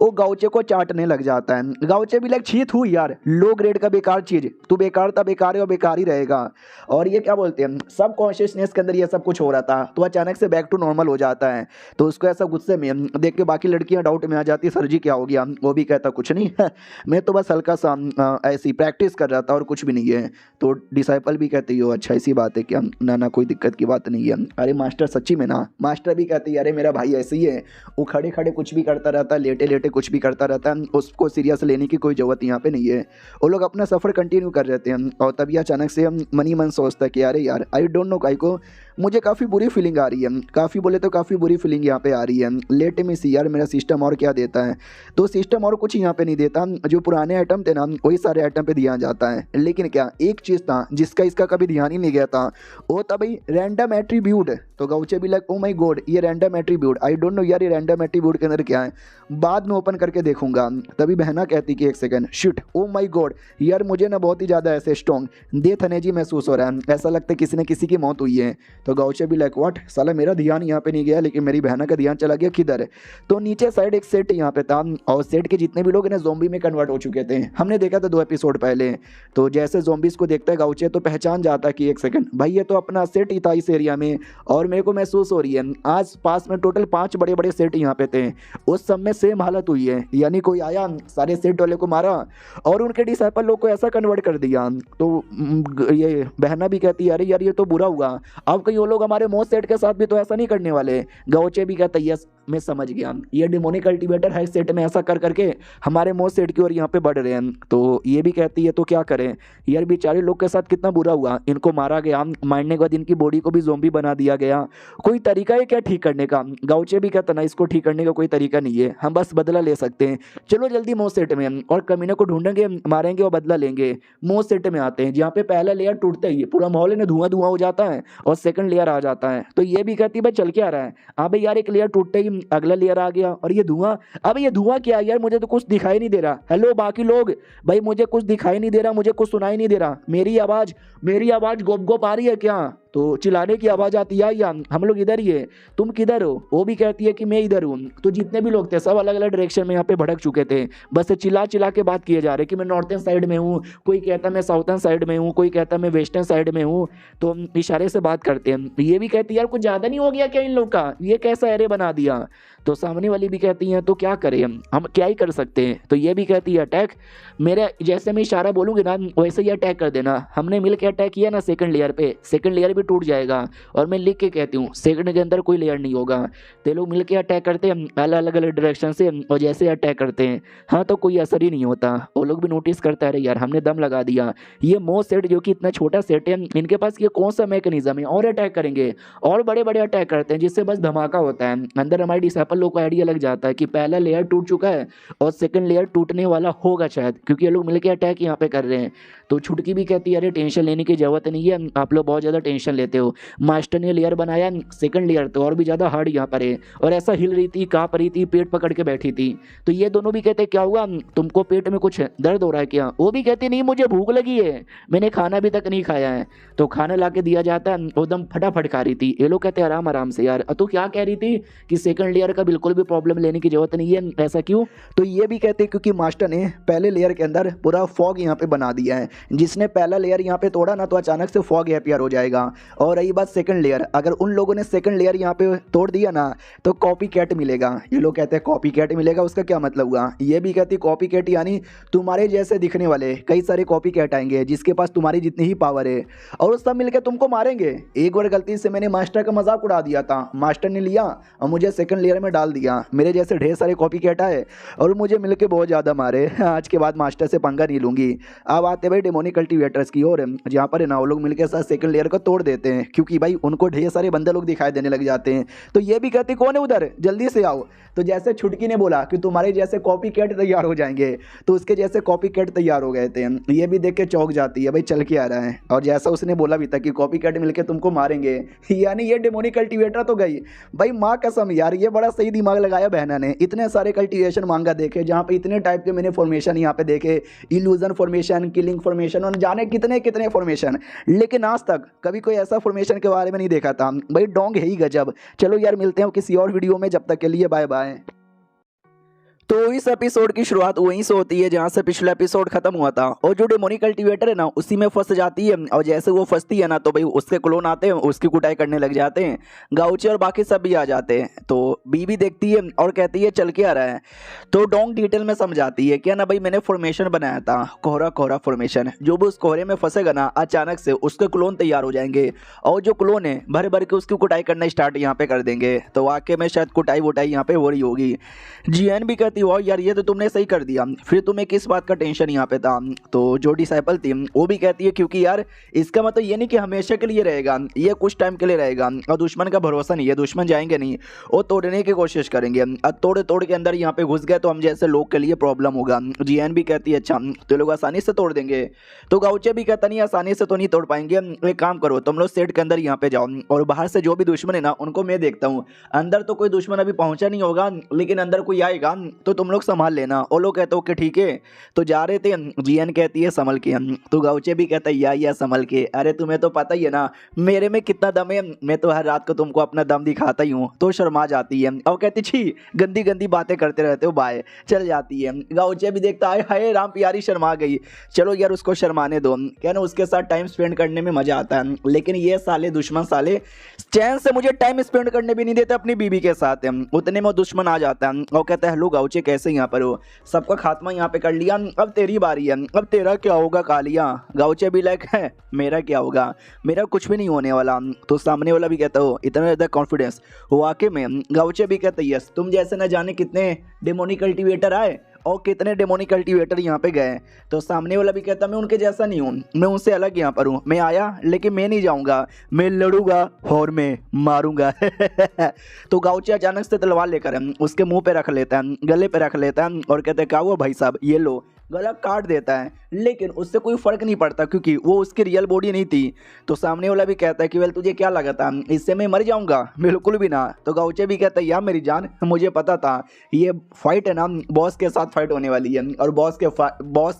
वो गाउचे को चाटने लग जाता है। गाउचे भी लाइक छीत हुई यार, लो ग्रेड का बेकार चीज़, तू बेकार था, बेकार है और बेकार ही रहेगा। और ये क्या बोलते हैं सब कॉन्शियसनेस के अंदर ये सब कुछ हो रहा था, तो अचानक से बैक टू नॉर्मल हो जाता है। तो उसको ऐसा गुस्से में देख के बाकी लड़कियां डाउट में आ जाती है, सर जी क्या हो गया? वो भी कहता कुछ नहीं मैं तो बस हल्का सा ऐसी प्रैक्टिस कर रहा था और कुछ भी नहीं है। तो डिसाइपल भी कहती हो अच्छा ऐसी बात है क्या? ना ना कोई दिक्कत की बात नहीं है। अरे मास्टर सच्ची में ना? मास्टर भी कहती है अरे मेरा भाई ऐसे ही है, वो खड़े खड़े कुछ भी करता रहता है, लेटे लेटे कुछ भी करता रहता है, उसको सीरियस लेने की कोई ज़रूरत यहाँ पे नहीं है। वो लोग अपना सफ़र कंटिन्यू कर रहते हैं। और तभी अचानक से हम मनी मन सोचता है कि अरे यार आई डोंट नो काई को मुझे काफ़ी बुरी फीलिंग आ रही है, काफ़ी बोले तो काफ़ी बुरी फीलिंग यहाँ पे आ रही है। लेट में सी यार मेरा सिस्टम और क्या देता है? तो सिस्टम और कुछ यहाँ पे नहीं देता, जो पुराने आइटम थे ना वही सारे आइटम पे ध्यान जाता है। लेकिन क्या एक चीज़ था जिसका इसका कभी ध्यान ही नहीं गया था, वो था भाई रैंडम एट्रीब्यूट। तो गाउचे भी लाइक ओ माई गॉड ये random attribute, I don't know यार ये रैंडम एट्रीब्यूट के अंदर क्या है, बाद में ओपन करके देखूंगा। तभी बहना कहती कि एक सेकंड शिट ओ माई गॉड यार मुझे ना बहुत ही ज़्यादा ऐसे स्ट्रॉन्ग डेथ एनर्जी महसूस हो रहा है, ऐसा लगता है किसी ने किसी की मौत हुई है। तो गाउचे भी लाइक व्हाट, साला मेरा ध्यान यहाँ पे नहीं गया लेकिन मेरी बहना का ध्यान चला गया किधर है। तो नीचे साइड एक सेट यहाँ पे था और सेट के जितने भी लोग ना जोम्बी में कन्वर्ट हो चुके थे, हमने देखा था 2 एपिसोड पहले। तो जैसे जोम्बीज को देखता है गाउचे तो पहचान जाता है कि एक सेकंड भाई ये तो अपना सेट ही था इस एरिया में, और मेरे को महसूस हो रही है आस पास में टोटल 5 बड़े बड़े सेट यहाँ पे थे, उस सब में सेम हालत हुई है, यानी कोई आया सारे सेट वाले को मारा और उनके डिसाइपल लोग को ऐसा कन्वर्ट कर दिया। तो ये बहना भी कहती है अरे यार ये तो बुरा हुआ, अब कहीं वो लोग हमारे मोस्ट सेट के साथ भी तो ऐसा नहीं करने वाले। गाउचे भी कहता है यस मैं समझ गया, ये डिमोनिक कल्टीवेटर है सेट में ऐसा कर करके हमारे मोस्ट सेट की ओर यहाँ पे बढ़ रहे हैं। तो ये भी कहती है तो क्या करें यार, बेचारे लोग के साथ कितना बुरा हुआ, इनको मारा गया, मारने के बाद इनकी बॉडी को भी ज़ोंबी बना दिया गया, कोई तरीका है क्या ठीक करने का? गाउचे भी कहता ना इसको ठीक करने का कोई तरीका नहीं है, हम बस बदला ले सकते हैं, चलो जल्दी मोस्ट सेट में और कमीने को ढूंढेंगे, मारेंगे और बदला लेंगे। मोस्ट सेट में आते हैं जहाँ पे पहला लेयर टूटता ही पूरा माहौल में धुआं धुआं हो जाता है और सेकंड लेयर आ जाता है। तो ये भी कहती है भाई चल के आ रहा है, हाँ भाई यार एक लेयर टूटते ही अगला लेयर आ गया और ये धुआं, अब ये धुआं क्या है यार, मुझे तो कुछ दिखाई नहीं दे रहा। हेलो बाकी लोग, भाई मुझे कुछ दिखाई नहीं दे रहा, मुझे कुछ सुनाई नहीं दे रहा, मेरी आवाज गोप गोप आ रही है क्या? तो चिल्लाने की आवाज़ आती है या हम लोग इधर ही है, तुम किधर हो? वो भी कहती है कि मैं इधर हूँ। तो जितने भी लोग थे सब अलग अलग डायरेक्शन में यहाँ पे भटक चुके थे, बस चिल्ला चिल्ला के बात किए जा रहे कि मैं नॉर्थन साइड में हूँ, कोई कहता मैं साउथर्न साइड में हूँ, कोई कहता मैं वेस्टर्न साइड में हूँ। तो इशारे से बात करते हैं। ये भी कहती है यार कुछ ज़्यादा नहीं हो गया क्या इन लोग का, ये कैसा एरे बना दिया? तो सामने वाली भी कहती हैं तो क्या करें हम क्या ही कर सकते हैं? तो ये भी कहती है अटैक, मेरे जैसे मैं इशारा बोलूँगी ना वैसे ही अटैक कर देना। हमने मिल के अटैक किया ना सेकंड लेयर पे, सेकंड लेयर भी टूट जाएगा। और मैं लिख के कहती हूँ सेकंड के अंदर कोई लेयर नहीं होगा। ते लोग मिल के अटैक करते हैं अलग अलग डायरेक्शन से और जैसे अटैक करते हैं हाँ तो कोई असर ही नहीं होता। वो लोग भी नोटिस करता है अरे यार हमने दम लगा दिया, ये मोस्ट सेट जो कि इतना छोटा सेट है इनके पास ये कौन सा मैकेनिज्म है, और अटैक करेंगे और बड़े बड़े अटैक करते हैं जिससे बस धमाका होता है। अंदर हमारे डिसाइपल लोग को आइडिया लग जाता है कि पहला लेयर टूट चुका है और सेकंड लेयर टूटने वाला होगा शायद, क्योंकि ये लोग मिलकर अटैक यहाँ पे कर रहे हैं। तो छुटकी भी कहती है अरे टेंशन लेने की जरूरत नहीं है, आप लोग बहुत ज़्यादा टेंशन टेंशन लेते हो। मास्टर ने लेयर बनाया, सेकंड लेयर तो और भी ज़्यादा हार्ड यहाँ पर है, और ऐसा हिल रही थी, काँप रही थी, पेट पकड़ के बैठी थी। तो ये दोनों भी कहते क्या हुआ, तुमको पेट में कुछ दर्द हो रहा है क्या? वो भी कहती नहीं, मुझे भूख लगी है, मैंने खाना अभी तक नहीं खाया है। तो खाना ला के दिया जाता है, एकदम फटाफट खा रही थी। ये लोग कहते आराम आराम से यार। तू क्या कह रही थी कि सेकंड लेयर का बिल्कुल भी प्रॉब्लम लेने की जरूरत नहीं है, ऐसा क्यों? तो ये भी कहते क्योंकि मास्टर ने पहले लेयर के अंदर पूरा फॉग यहाँ पे बना दिया है, जिसने पहला लेयर यहाँ पे तोड़ा ना तो अचानक से फॉग अपीयर हो जाएगा। और रही बात सेकंड लेयर, अगर उन लोगों ने सेकंड लेयर यहाँ पे तोड़ दिया ना तो कॉपी कैट मिलेगा। ये लोग कहते हैं कॉपी कैट मिलेगा, उसका क्या मतलब हुआ? ये भी कहती कॉपी कैट यानी तुम्हारे जैसे दिखने वाले कई सारे कॉपी कैट आएंगे जिसके पास तुम्हारी जितनी ही पावर है, और सब मिलकर तुमको मारेंगे। एक बार गलती से मैंने मास्टर का मजाक उड़ा दिया था, मास्टर ने लिया और मुझे सेकंड लेयर में डाल दिया। मेरे जैसे ढेर सारे कॉपी कैट आए और मुझे मिलके बहुत ज़्यादा मारे। आज के बाद मास्टर से पंगा नहीं लूंगी। अब आते भाई डेमोनिक कल्टीवेटर्स की ओर, जहाँ पर है ना वो लोग मिलकर साथ सेकंड लेयर को तोड़ देते हैं, क्योंकि भाई उनको ढेर सारे बंदे लोग दिखाई देने लग जाते हैं। तो ये भी कहते कौन है उधर, जल्दी से आओ। तो जैसे छुटकी ने बोला कि तुम्हारे जैसे कॉपी कैट तैयार हो जाएंगे, तो उसके जैसे कॉपी कैट तैयार हो गए थे। ये भी देख के चौंक जाती है, भाई चल के आ रहा है। और जैसा उसने बोला भी था कि कॉपी कैट मिलके तुमको मारेंगे, यानी ये डेमोनिक कल्टीवेटर तो गई। भाई माँ कसम यार, ये बड़ा सही दिमाग लगाया बहना ने। इतने सारे कल्टीवेशन मांगा देखे, जहाँ पे इतने टाइप के मैंने फॉर्मेशन यहाँ पे देखे, इल्यूजन फॉर्मेशन, किलिंग फॉर्मेशन और जाने कितने कितने फॉर्मेशन, लेकिन आज तक कभी कोई ऐसा फॉर्मेशन के बारे में नहीं देखा था। भाई डोंग है ही गजब। चलो यार मिलते हैं किसी और वीडियो में, जब तक के लिए बाय बाय। तो इस एपिसोड की शुरुआत वहीं से होती है जहां से पिछला एपिसोड खत्म हुआ था, और जो डेमोनिक कल्टीवेटर है ना उसी में फंस जाती है। और जैसे वो फंसती है ना तो भाई उसके क्लोन आते हैं, उसकी कुटाई करने लग जाते हैं। गाउचे और बाकी सब भी आ जाते हैं। तो बीबी देखती है और कहती है चल के आ रहा है। तो डोंग डिटेल में समझाती है क्या ना भाई मैंने फॉर्मेशन बनाया था, कोहरा कोहरा फॉर्मेशन। जो भी उस कोहरे में फंसेगा ना अचानक से उसके क्लोन तैयार हो जाएंगे, और जो क्लोन है भर भर के उसकी कुटाई करना स्टार्ट यहाँ पे कर देंगे। तो वाकई में शायद कुटाई वुटाई यहाँ पे हो रही होगी। जीएन भी कहती हो यार ये तो तुमने सही कर दिया, फिर तुम्हें किस बात का टेंशन यहाँ पे था? तो जो डिसाइपल थी वो भी कहती है क्योंकि यार इसका मतलब ये नहीं कि हमेशा के लिए रहेगा, ये कुछ टाइम के लिए रहेगा, और दुश्मन का भरोसा नहीं है, दुश्मन जाएंगे नहीं, वो तोड़ने की कोशिश करेंगे। और तोड़ के अंदर यहाँ पे घुस गए तो हम जैसे लोग के लिए प्रॉब्लम होगा। जीएन भी कहती है अच्छा तो लोग आसानी से तोड़ देंगे। तो गाउचे भी कहता नहीं आसानी से तो नहीं तोड़ पाएंगे, एक काम करो तुम लोग सेट के अंदर यहाँ पे जाओ, और बाहर से जो भी दुश्मन है ना उनको मैं देखता हूँ। अंदर तो कोई दुश्मन अभी पहुंचा नहीं होगा, लेकिन अंदर कोई आएगा तो तुम लोग संभाल लेना। वो लोग कहते ओके ठीक है। तो जा रहे थे, जीएन कहती है संभल के। तो गाउचे भी कहता है या संभल के, अरे तुम्हें तो पता ही है ना मेरे में कितना दम है, मैं तो हर रात को तुमको अपना दम दिखाता ही हूँ। तो शर्मा जाती है और कहती छी गंदी गंदी बातें करते रहते हो, बाय चल जाती है। गाउचे भी देखता है हाय राम प्यारी शर्मा गई, चलो यार उसको शर्माने दो, क्या ना उसके साथ टाइम स्पेंड करने में मजा आता है। लेकिन ये साले दुश्मन साले चैन से मुझे टाइम स्पेंड करने भी नहीं देते अपनी बीबी के साथ। उतने में दुश्मन आ जाता है और कहता है हेलो गाउचे कैसे यहाँ पर हो, सबका खात्मा यहाँ पे कर लिया, अब तेरी बारी है, अब तेरा क्या होगा कालिया। गाउचे भी लाइक है मेरा क्या होगा, मेरा कुछ भी नहीं होने वाला। तो सामने वाला भी कहता हो इतना ज़्यादा कॉन्फिडेंस, वाकई में। गाउचे भी कहते यस तुम जैसे न जाने कितने डेमोनिक कल्टीवेटर आए और कितने डेमोनिक कल्टीवेटर यहाँ पे गए। तो सामने वाला भी कहता मैं उनके जैसा नहीं हूँ, मैं उनसे अलग यहाँ पर हूँ, मैं आया लेकिन मैं नहीं जाऊँगा, मैं लड़ूंगा और मैं मारूंगा। तो गाउचे अचानक से तलवार लेकर उसके मुंह पे रख लेता है, गले पे रख लेता है और कहते क्या हुआ भाई साहब, ये लो, गला काट देता है। लेकिन उससे कोई फर्क नहीं पड़ता क्योंकि वो उसकी रियल बॉडी नहीं थी। तो सामने वाला भी कहता है कि वेल तुझे क्या लगा था इससे मैं मर जाऊंगा, बिल्कुल भी ना। तो गाउचे भी कहता है यार मेरी जान मुझे पता था ये फाइट है ना बॉस के साथ फाइट होने वाली है, और बॉस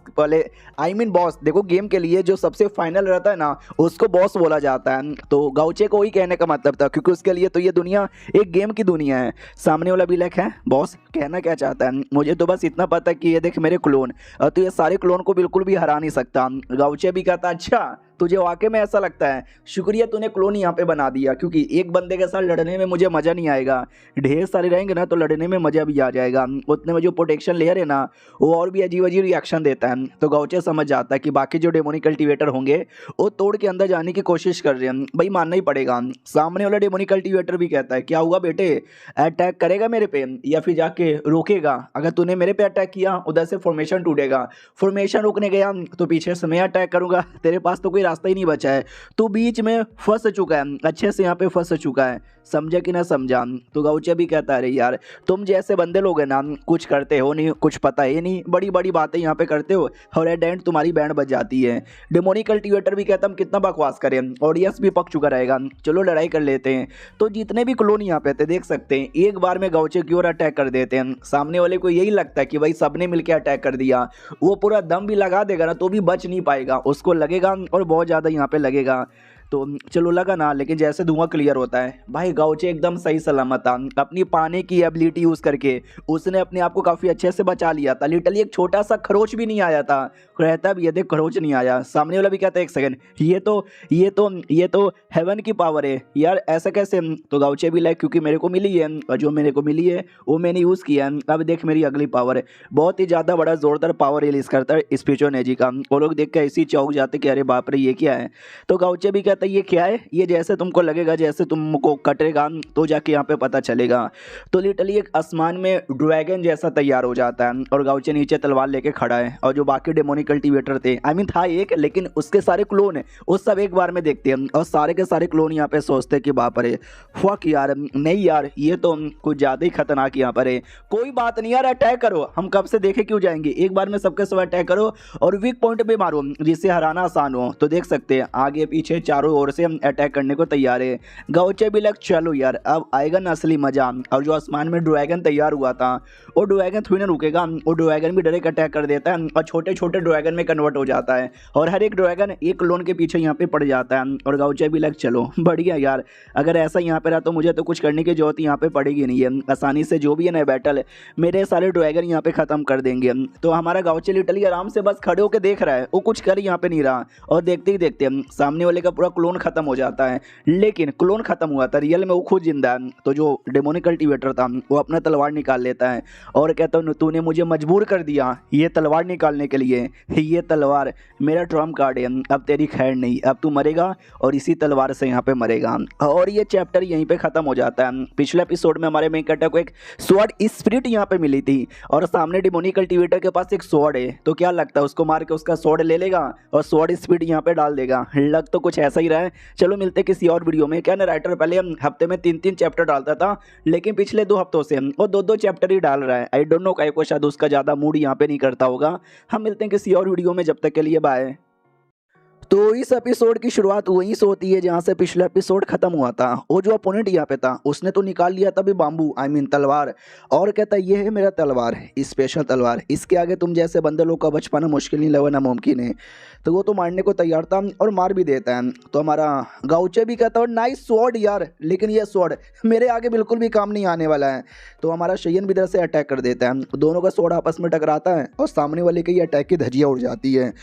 पहले बॉस देखो गेम के लिए जो सबसे फाइनल रहता है ना उसको बॉस बोला जाता है। तो गाउचे को वही कहने का मतलब था क्योंकि उसके लिए तो ये दुनिया एक गेम की दुनिया है। सामने वाला भी लाइक है बॉस कहना क्या चाहता है, मुझे तो बस इतना पता कि ये देख मेरे क्लोन, तो ये सारे क्लोन को बिल्कुल भी हरा नहीं सकता। गाउचे भी कहता अच्छा तुझे वाकई में ऐसा लगता है, शुक्रिया तूने क्लोन यहाँ पे बना दिया, क्योंकि एक बंदे के साथ लड़ने में मुझे मज़ा नहीं आएगा, ढेर सारे रहेंगे ना तो लड़ने में मज़ा भी आ जाएगा। उतने में जो प्रोटेक्शन लेयर है ना वो और भी अजीब अजीब रिएक्शन देता है। तो गाउचे समझ जाता है कि बाकी जो डेमोनिक कल्टीवेटर होंगे वो तोड़ के अंदर जाने की कोशिश कर रहे हैं, भाई मानना ही पड़ेगा। सामने वाला डेमोनिक कल्टीवेटर भी कहता है क्या हुआ बेटे, अटैक करेगा मेरे पे या फिर जाके रोकेगा? अगर तूने मेरे पे अटैक किया उधर से फॉर्मेशन टूटेगा, फॉर्मेशन रोकने गया तो पीछे से मैं अटैक करूंगा, तेरे पास तो कोई कोई रास्ता ही नहीं बचा है, तू बीच में फंस चुका है, अच्छे से यहाँ पे फंस चुका है, समझा कि ना समझा। तो गाउचे भी कहता है अरे यार तुम जैसे बंदे लोग हैं ना, कुछ करते हो नहीं, कुछ पता ही नहीं, बड़ी बड़ी बातें यहाँ पे करते हो और एट एंड तुम्हारी बैंड बज जाती है। डेमोनिक कल्टीवेटर भी कहता हम कितना बकवास करें, ऑडियंस भी पक चुका रहेगा, चलो लड़ाई कर लेते हैं। तो जितने भी क्लोन यहाँ पे थे देख सकते हैं एक बार में गाउचे की ओर अटैक कर देते हैं। सामने वाले को यही लगता है कि भाई सबने मिलकर अटैक कर दिया, वो पूरा दम भी लगा देगा ना तो भी बच नहीं पाएगा, उसको लगेगा और बहुत ज़्यादा यहाँ पे लगेगा। तो चलो लगा ना, लेकिन जैसे धुआं क्लियर होता है भाई गाउचे एकदम सही सलामत था, अपनी पाने की एबिलिटी यूज़ करके उसने अपने आप को काफ़ी अच्छे से बचा लिया था। लिटरली एक छोटा सा खरोच भी नहीं आया था, रहता भी ये देख खरोच नहीं आया। सामने वाला भी कहता है एक सेकंड, ये तो हेवन की पावर है यार, ऐसा कैसे? तो गाउचे भी लाइक क्योंकि मेरे को मिली है और जो मेरे को मिली है वो मैंने यूज़ किया है, अब देख मेरी अगली पावर है। बहुत ही ज़्यादा बड़ा जोरदार पावर रिलीज करता है स्पिचोनेजी का। वो लोग देख के ऐसे ही चौंक जाते कि अरे बाप रे ये क्या है। तो गाउचे भी कहता है ये क्या है, ये जैसे तुमको लगेगा जैसे तुमको कटेगा तो जाके यहाँ पे पता चलेगा। तो लिटरली एक आसमान में ड्रैगन जैसा तैयार हो जाता है और गाउचे नीचे तलवार लेके खड़ा है, और जो बाकी डेमोनिक कल्टीवेटर थे था एक, लेकिन उसके सारे क्लोन है वो सब एक बार में देखते हैं और सारे के सारे क्लोन यहाँ पे सोचते कि बाप रे फक यार, नहीं यार ये तो कुछ ज़्यादा ही खतरनाक यहाँ पर है। कोई बात नहीं यार, अटैक करो, हम कब से देखे क्यों जाएंगे, एक बार में सबके सब अटैक करो और वीक पॉइंट पे मारो जिससे हराना आसान हो। तो देख सकते हैं आगे पीछे चारों ओर से अटैक करने को तैयार है। गाउचे भी लग चलो यार अब आएगा ना असली मजा। और जो आसमान में ड्रैगन तैयार हुआ था वो ड्रैगन थोड़ी ना रुकेगा, वो ड्रैगन भी डायरेक्ट अटैक कर देता है और छोटे छोटे ड्रैगन में कन्वर्ट हो जाता है और हर एक ड्रैगन एक क्लोन के पीछे यहाँ पे पड़ जाता है। और गाउचे भी लग चलो बढ़िया यार, अगर ऐसा यहाँ पे रहा तो मुझे तो कुछ करने की जरूरत यहाँ पे पड़ेगी नहीं है, आसानी से जो भी है ना बैटल मेरे सारे ड्रैगन यहाँ पे खत्म कर देंगे। तो हमारा गाउचे लिटरली आराम से बस खड़े होकर देख रहा है, वो कुछ कर यहाँ पे नहीं रहा और देखते ही देखते सामने वाले का पूरा क्लोन खत्म हो जाता है। लेकिन क्लोन खत्म हुआ था, रियल में वो खुद जिंदा है। तो जो डेमोनिक कल्टीवेटर था वो अपना तलवार निकाल लेता है और कहता है तूने मुझे मजबूर कर दिया ये तलवार निकालने के लिए, ये तलवार मेरा ट्रम्प कार्ड है, अब तेरी खैर नहीं, अब तू मरेगा और इसी तलवार से यहाँ पे मरेगा। और ये चैप्टर यहीं पे खत्म हो जाता है। पिछले एपिसोड में हमारे मेन कैरेक्टर को एक स्वॉर्ड स्पिरिट यहाँ पे मिली थी और सामने डेमोनिक कल्टीवेटर के पास एक स्वॉर्ड है, तो क्या लगता है उसको मार के उसका स्वॉर्ड ले लेगा और स्वॉर्ड स्पिरिट यहाँ पे डाल देगा। लग तो कुछ ऐसा ही रहा है। चलो मिलते हैं किसी और वीडियो में। क्या ना राइटर पहले हम हफ्ते में 3-3 चैप्टर डालता था, लेकिन पिछले 2 हफ्तों से वो 2-2 चैप्टर ही डाल रहा है। आई डोंट नो को शायद उसका ज़्यादा मूड यहाँ पे नहीं करता होगा। हम मिलते हैं किसी और वीडियो में, जब तक के लिए बाय। तो इस एपिसोड की शुरुआत वहीं से होती है जहां से पिछला एपिसोड खत्म हुआ था। वो जो अपोनेंट यहाँ पे था उसने तो निकाल लिया था भी बाम्बू तलवार, और कहता है ये है मेरा तलवार, स्पेशल तलवार, इसके आगे तुम जैसे बंदे लोग का बच पाना मुश्किल नहीं लगा, नामुमकिन है। तो वो तो मारने को तैयार था और मार भी देता है। तो हमारा गाउचे भी कहता है नाइस स्वॉर्ड यार, लेकिन ये स्वॉर्ड मेरे आगे बिल्कुल भी काम नहीं आने वाला है। तो हमारा शेयन भी इधर से अटैक कर देता है, दोनों का स्वॉर्ड आपस में टकराता है और सामने वाले की अटैक की धज्जियाँ उड़ जाती है।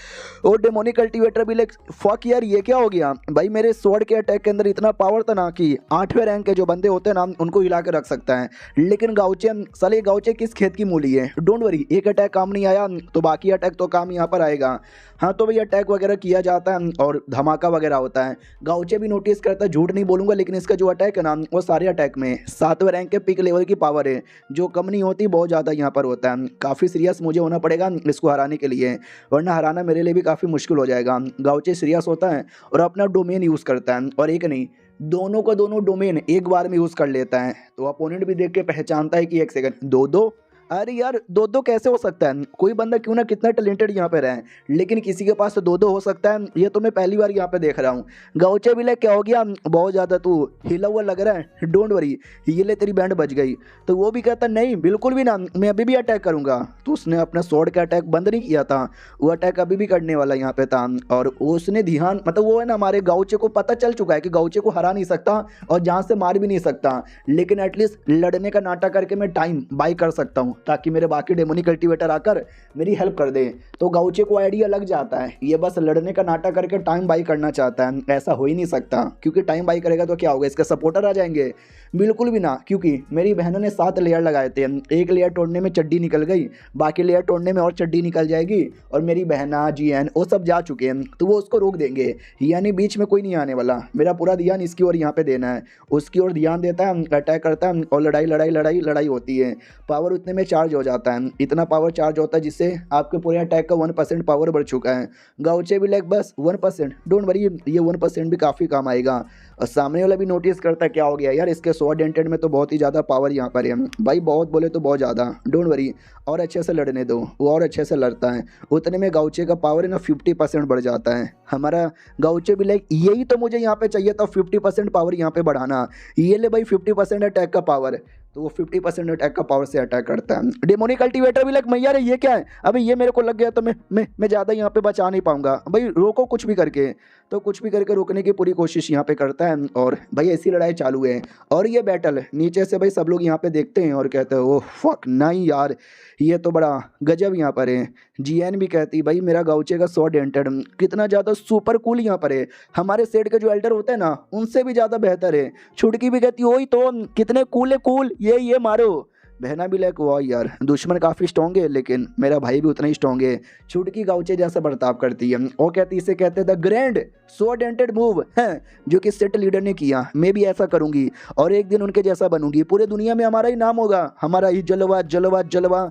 और डेमोनिक कल्टीवेटर भी फक यार ये क्या हो गया भाई, मेरे स्वॉर्ड के अटैक के अंदर इतना पावर था ना कि 8वें रैंक के जो बंदे होते हैं ना उनको हिला के रख सकता है। लेकिन गाउचे साले गाउचे किस खेत की मूली है, डोंट वरी, एक अटैक काम नहीं आया तो बाकी अटैक तो काम यहाँ पर आएगा। हाँ तो भाई अटैक वगैरह किया जाता है और धमाका वगैरह होता है। गाउचे भी नोटिस करता है, झूठ नहीं बोलूंगा, लेकिन इसका जो अटैक है ना वो सारे अटैक में 7वें रैंक के पीक लेवल की पावर है, जो कम नहीं होती, बहुत ज़्यादा यहाँ पर होता है। काफ़ी सीरियस मुझे होना पड़ेगा इसको हराने के लिए, वरना हराना मेरे लिए भी काफ़ी मुश्किल हो जाएगा। गाउचे सीरियस होता है और अपना डोमेन यूज़ करता है, और एक नहीं दोनों का दोनों डोमेन एक बार में यूज़ कर लेता है। तो अपोनेंट भी देख के पहचानता है कि एक सेकंड, दो अरे यार 2-2 कैसे हो सकता है, कोई बंदा क्यों ना कितना टैलेंटेड यहाँ पे रहे, लेकिन किसी के पास तो 2-2 हो सकता है, ये तो मैं पहली बार यहाँ पे देख रहा हूँ। गाउचे भी ले क्या हो गया, बहुत ज़्यादा तू हिला हुआ लग रहा है, डोंट वरी ये ले तेरी बैंड बच गई। तो वो भी कहता नहीं बिल्कुल भी ना, मैं अभी भी अटैक करूँगा। तो उसने अपना स्वॉर्ड का अटैक बंद नहीं किया था, वो अटैक अभी भी करने वाला यहाँ पे था। और उसने ध्यान मतलब वो है ना, हमारे गाउचे को पता चल चुका है कि गाउचे को हरा नहीं सकता और जहाँ से मार भी नहीं सकता, लेकिन एटलीस्ट लड़ने का नाटक करके मैं टाइम बाई कर सकता हूँ ताकि मेरे बाकी डेमोनिक कल्टीवेटर आकर मेरी हेल्प कर दे। तो गाउचे को आइडिया लग जाता है ये बस लड़ने का नाटक करके टाइम बाई करना चाहता है, ऐसा हो ही नहीं सकता, क्योंकि टाइम बाई करेगा तो क्या होगा, इसके सपोर्टर आ जाएंगे, बिल्कुल भी ना, क्योंकि मेरी बहनों ने 7 लेयर लगाए थे, एक लेयर तोड़ने में चड्डी निकल गई, बाकी लेयर तोड़ने में और चड्डी निकल जाएगी, और मेरी बहना जीएन वो सब जा चुके हैं, तो वो उसको रोक देंगे, यानी बीच में कोई नहीं आने वाला। मेरा पूरा ध्यान इसकी ओर यहाँ पे देना है, उसकी ओर ध्यान देता है, अटैक करता है और लड़ाई होती है। पावर उतने में चार्ज हो जाता है, इतना पावर चार्ज होता है जिससे आपके पूरे अटैक का 1% पावर बढ़ चुका है। गाउचे भी लाइक बस 1%, डोंट वरी, ये 1% भी काफ़ी काम आएगा। और सामने वाला भी नोटिस करता है क्या हो गया यार, इसके स्वॉर्ड एंटेड में तो बहुत ही ज़्यादा पावर यहाँ पर है भाई, बहुत बोले तो बहुत ज़्यादा, डोंट वरी, और अच्छे से लड़ने दो, वो और अच्छे से लड़ता है। उतने में गाउचे का पावर है ना 50% बढ़ जाता है। हमारा गाउचे भी लाइक यही तो मुझे यहाँ पे चाहिए था, 50% पावर यहाँ पे बढ़ाना। ये ले भाई 50% अटैक का पावर, तो वो 50% अटैक का पावर से अटैक करता है। डेमोनिक कल्टीवेटर भी लाइक मैया रे ये क्या है, अभी ये मेरे को लग गया तो मैं ज़्यादा यहाँ पे बचा नहीं पाऊंगा भाई, रोको कुछ भी करके, तो कुछ भी करके रोकने की पूरी कोशिश यहाँ पे करता है। और भाई ऐसी लड़ाई चालू है, और ये बैटल नीचे से भाई सब लोग यहाँ पे देखते हैं और कहते हैं ओह फक नहीं यार, ये तो बड़ा गजब यहाँ पर है। जीएन भी कहती भाई मेरा गाउचे का स्वॉर्ड एंटेड कितना ज़्यादा सुपर कूल यहाँ पर है, हमारे सेट के जो एल्डर होते हैं ना उनसे भी ज़्यादा बेहतर है। छुटकी भी कहती वही तो, कितने कूल है, कूल ये मारो। बहना भी लाइक वाह यार, दुश्मन काफ़ी स्ट्रॉन्ग है लेकिन मेरा भाई भी उतना ही स्ट्रॉन्ग है। छुटकी गाउचे जैसा बर्ताव करती है, वो कहती इसे कहते द ग्रैंड स्वॉर्ड एंटेड मूव है जो कि सेट लीडर ने किया, मैं भी ऐसा करूंगी और एक दिन उनके जैसा बनूंगी, पूरे दुनिया में हमारा ही नाम होगा, हमारा ही जलवा जलवा जलवा।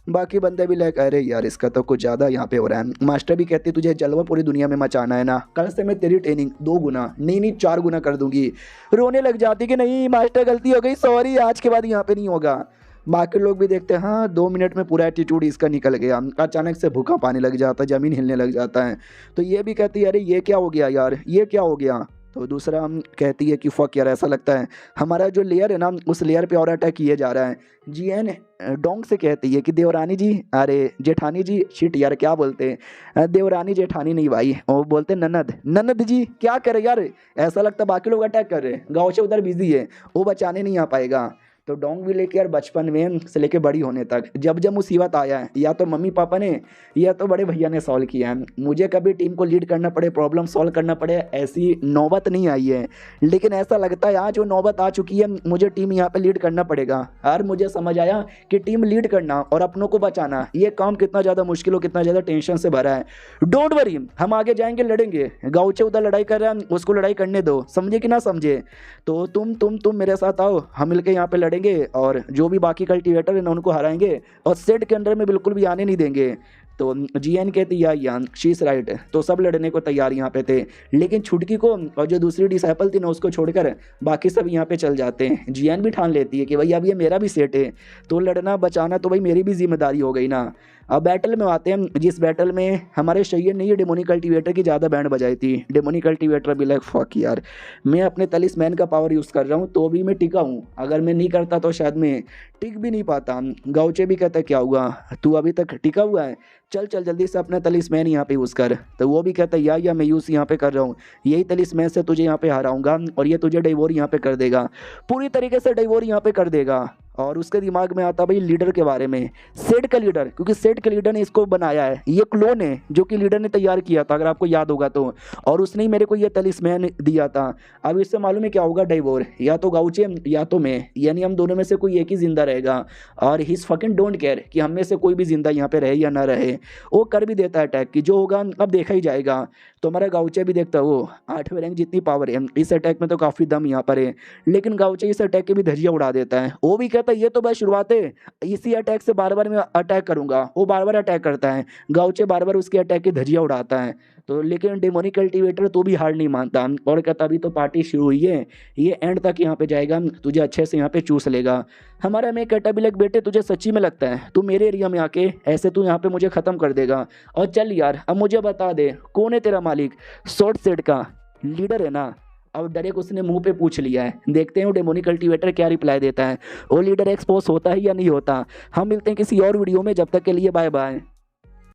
बाकी बंदे भी लाइक अरे यार इसका तो कुछ ज़्यादा यहाँ पे हो रहा है। मास्टर भी कहती तुझे जलवा पूरी दुनिया में मचाना है ना, कल से मैं तेरी ट्रेनिंग 2 गुना नहीं 4 गुना कर दूंगी। रोने लग जाती कि नहीं मास्टर गलती हो गई, सॉरी, आज के बाद यहाँ पे नहीं होगा। बाकी लोग भी देखते हैं हाँ 2 मिनट में पूरा एटीट्यूड इसका निकल गया, अचानक से भूखा पानी लग जाता है, ज़मीन हिलने लग जाता है। तो ये भी कहती है अरे ये क्या हो गया यार, ये क्या हो गया। तो दूसरा कहती है कि फक यार ऐसा लगता है हमारा जो लेयर है ना उस लेयर पे और अटैक किए जा रहा है। जीएन डोंग से कहती है कि देवरानी जी, अरे जेठानी जी, शिट यार क्या बोलते हैं, देवरानी जेठानी नहीं भाई, वो बोलते ननद, ननद जी क्या करे यार, ऐसा लगता बाकी लोग अटैक कर रहे हैं, गाँव से उधर बिजी है, वो बचाने नहीं आ पाएगा। तो डोंग भी लेके यार बचपन में से लेके बड़ी होने तक जब जब मुसीबत आया है या तो मम्मी पापा ने या तो बड़े भैया ने सॉल्व किया है, मुझे कभी टीम को लीड करना पड़े, प्रॉब्लम सॉल्व करना पड़े ऐसी नौबत नहीं आई है। लेकिन ऐसा लगता है आज वो नौबत आ चुकी है, मुझे टीम यहाँ पे लीड करना पड़ेगा। और मुझे समझ आया कि टीम लीड करना और अपनों को बचाना ये काम कितना ज़्यादा मुश्किल हो, कितना ज़्यादा टेंशन से भरा है। डोंट वरी, हम आगे जाएंगे, लड़ेंगे, गाँव उधर लड़ाई कर रहा है उसको लड़ाई करने दो, समझे कि ना समझे। तो तुम मेरे साथ आओ, हम मिलकर यहाँ पे लड़ेंगे और जो भी बाकी कल्टीवेटर है ना उनको हराएंगे और सेट के अंदर में बिल्कुल भी आने नहीं देंगे। तो जीएन कहती यार शी इज राइट, तो सब लड़ने को तैयार यहाँ पे थे। लेकिन छुटकी को और जो दूसरी डिसाइपल थी ना उसको छोड़कर बाकी सब यहाँ पे चल जाते हैं। जीएन भी ठान लेती है कि भाई अब ये मेरा भी सेट है, तो लड़ना बचाना तो भाई मेरी भी जिम्मेदारी हो गई ना। अब बैटल में आते हैं, जिस बैटल में हमारे शैयन ने ये डेमोनिक कल्टीवेटर की ज़्यादा बैंड बजाई थी। डेमोनिक कल्टीवेटर भी लाइक फक यार, मैं अपने तलिस्मैन का पावर यूज़ कर रहा हूँ तो भी मैं टिका हूँ, अगर मैं नहीं करता तो शायद मैं टिक भी नहीं पाता। गाउचे भी कहता क्या हुआ, तू अभी तक टिका हुआ है, चल जल्दी से अपना तलिस्मैन यहाँ पे यूज़ कर। तो वो भी कहता है या मैं यूज़ यहाँ पे कर रहा हूँ, यही तलिस्मैन से तुझे यहाँ पे हराऊंगा और ये तुझे डाइवोर यहाँ पे कर देगा, पूरी तरीके से डाइवोर यहाँ पे कर देगा। और उसके दिमाग में आता भाई लीडर के बारे में, सेट का लीडर, क्योंकि सेट के लीडर ने इसको बनाया है, ये क्लोन है जो कि लीडर ने तैयार किया था अगर आपको याद होगा तो, और उसने ही मेरे को ये तलिस्मैन दिया था। अब इससे मालूम है क्या होगा, डाइवोर या तो गाउचे या तो मैं, यानी हम दोनों में से कोई एक ही जिंदा रहेगा। और हिज फकिंग डोंट केयर कि हम में से कोई भी जिंदा यहाँ पे रहे या ना रहे, वो कर भी देता है अटैक की, जो होगा अब देखा ही जाएगा। तो हमारा गाउचे भी देखता वो 8वें रैंक जितनी पावर है इस अटैक में तो काफ़ी दम यहाँ पर है, लेकिन गाउचे इस अटैक के भी धजिया उड़ा देता है। वो भी कहता है ये तो बस शुरुआत है, इसी अटैक से बार बार मैं अटैक करूंगा। वो बार बार अटैक करता है, गाउचे बार बार उसके अटैक की धजिया उड़ाता है। तो लेकिन डेमोनिक कल्टीवेटर तो भी हार नहीं मानता और कहता अभी तो पार्टी शुरू हुई है, ये एंड तक यहाँ पे जाएगा, तुझे अच्छे से यहाँ पे चूस लेगा। हमारा मैं कहता भी लग बेटे तुझे सच्ची में लगता है तू मेरे एरिया में आके ऐसे तू यहाँ पे मुझे ख़त्म कर देगा, और चल यार अब मुझे बता दे कौन है तेरा मालिक, शॉर्ट सेट का लीडर है ना। अब डायरेक्ट उसने मुंह पे पूछ लिया है, देखते हैं वो डेमोनिक कल्टीवेटर क्या रिप्लाई देता है, वो लीडर एक्सपोज होता है या नहीं होता। हम मिलते हैं किसी और वीडियो में, जब तक के लिए बाय बाय।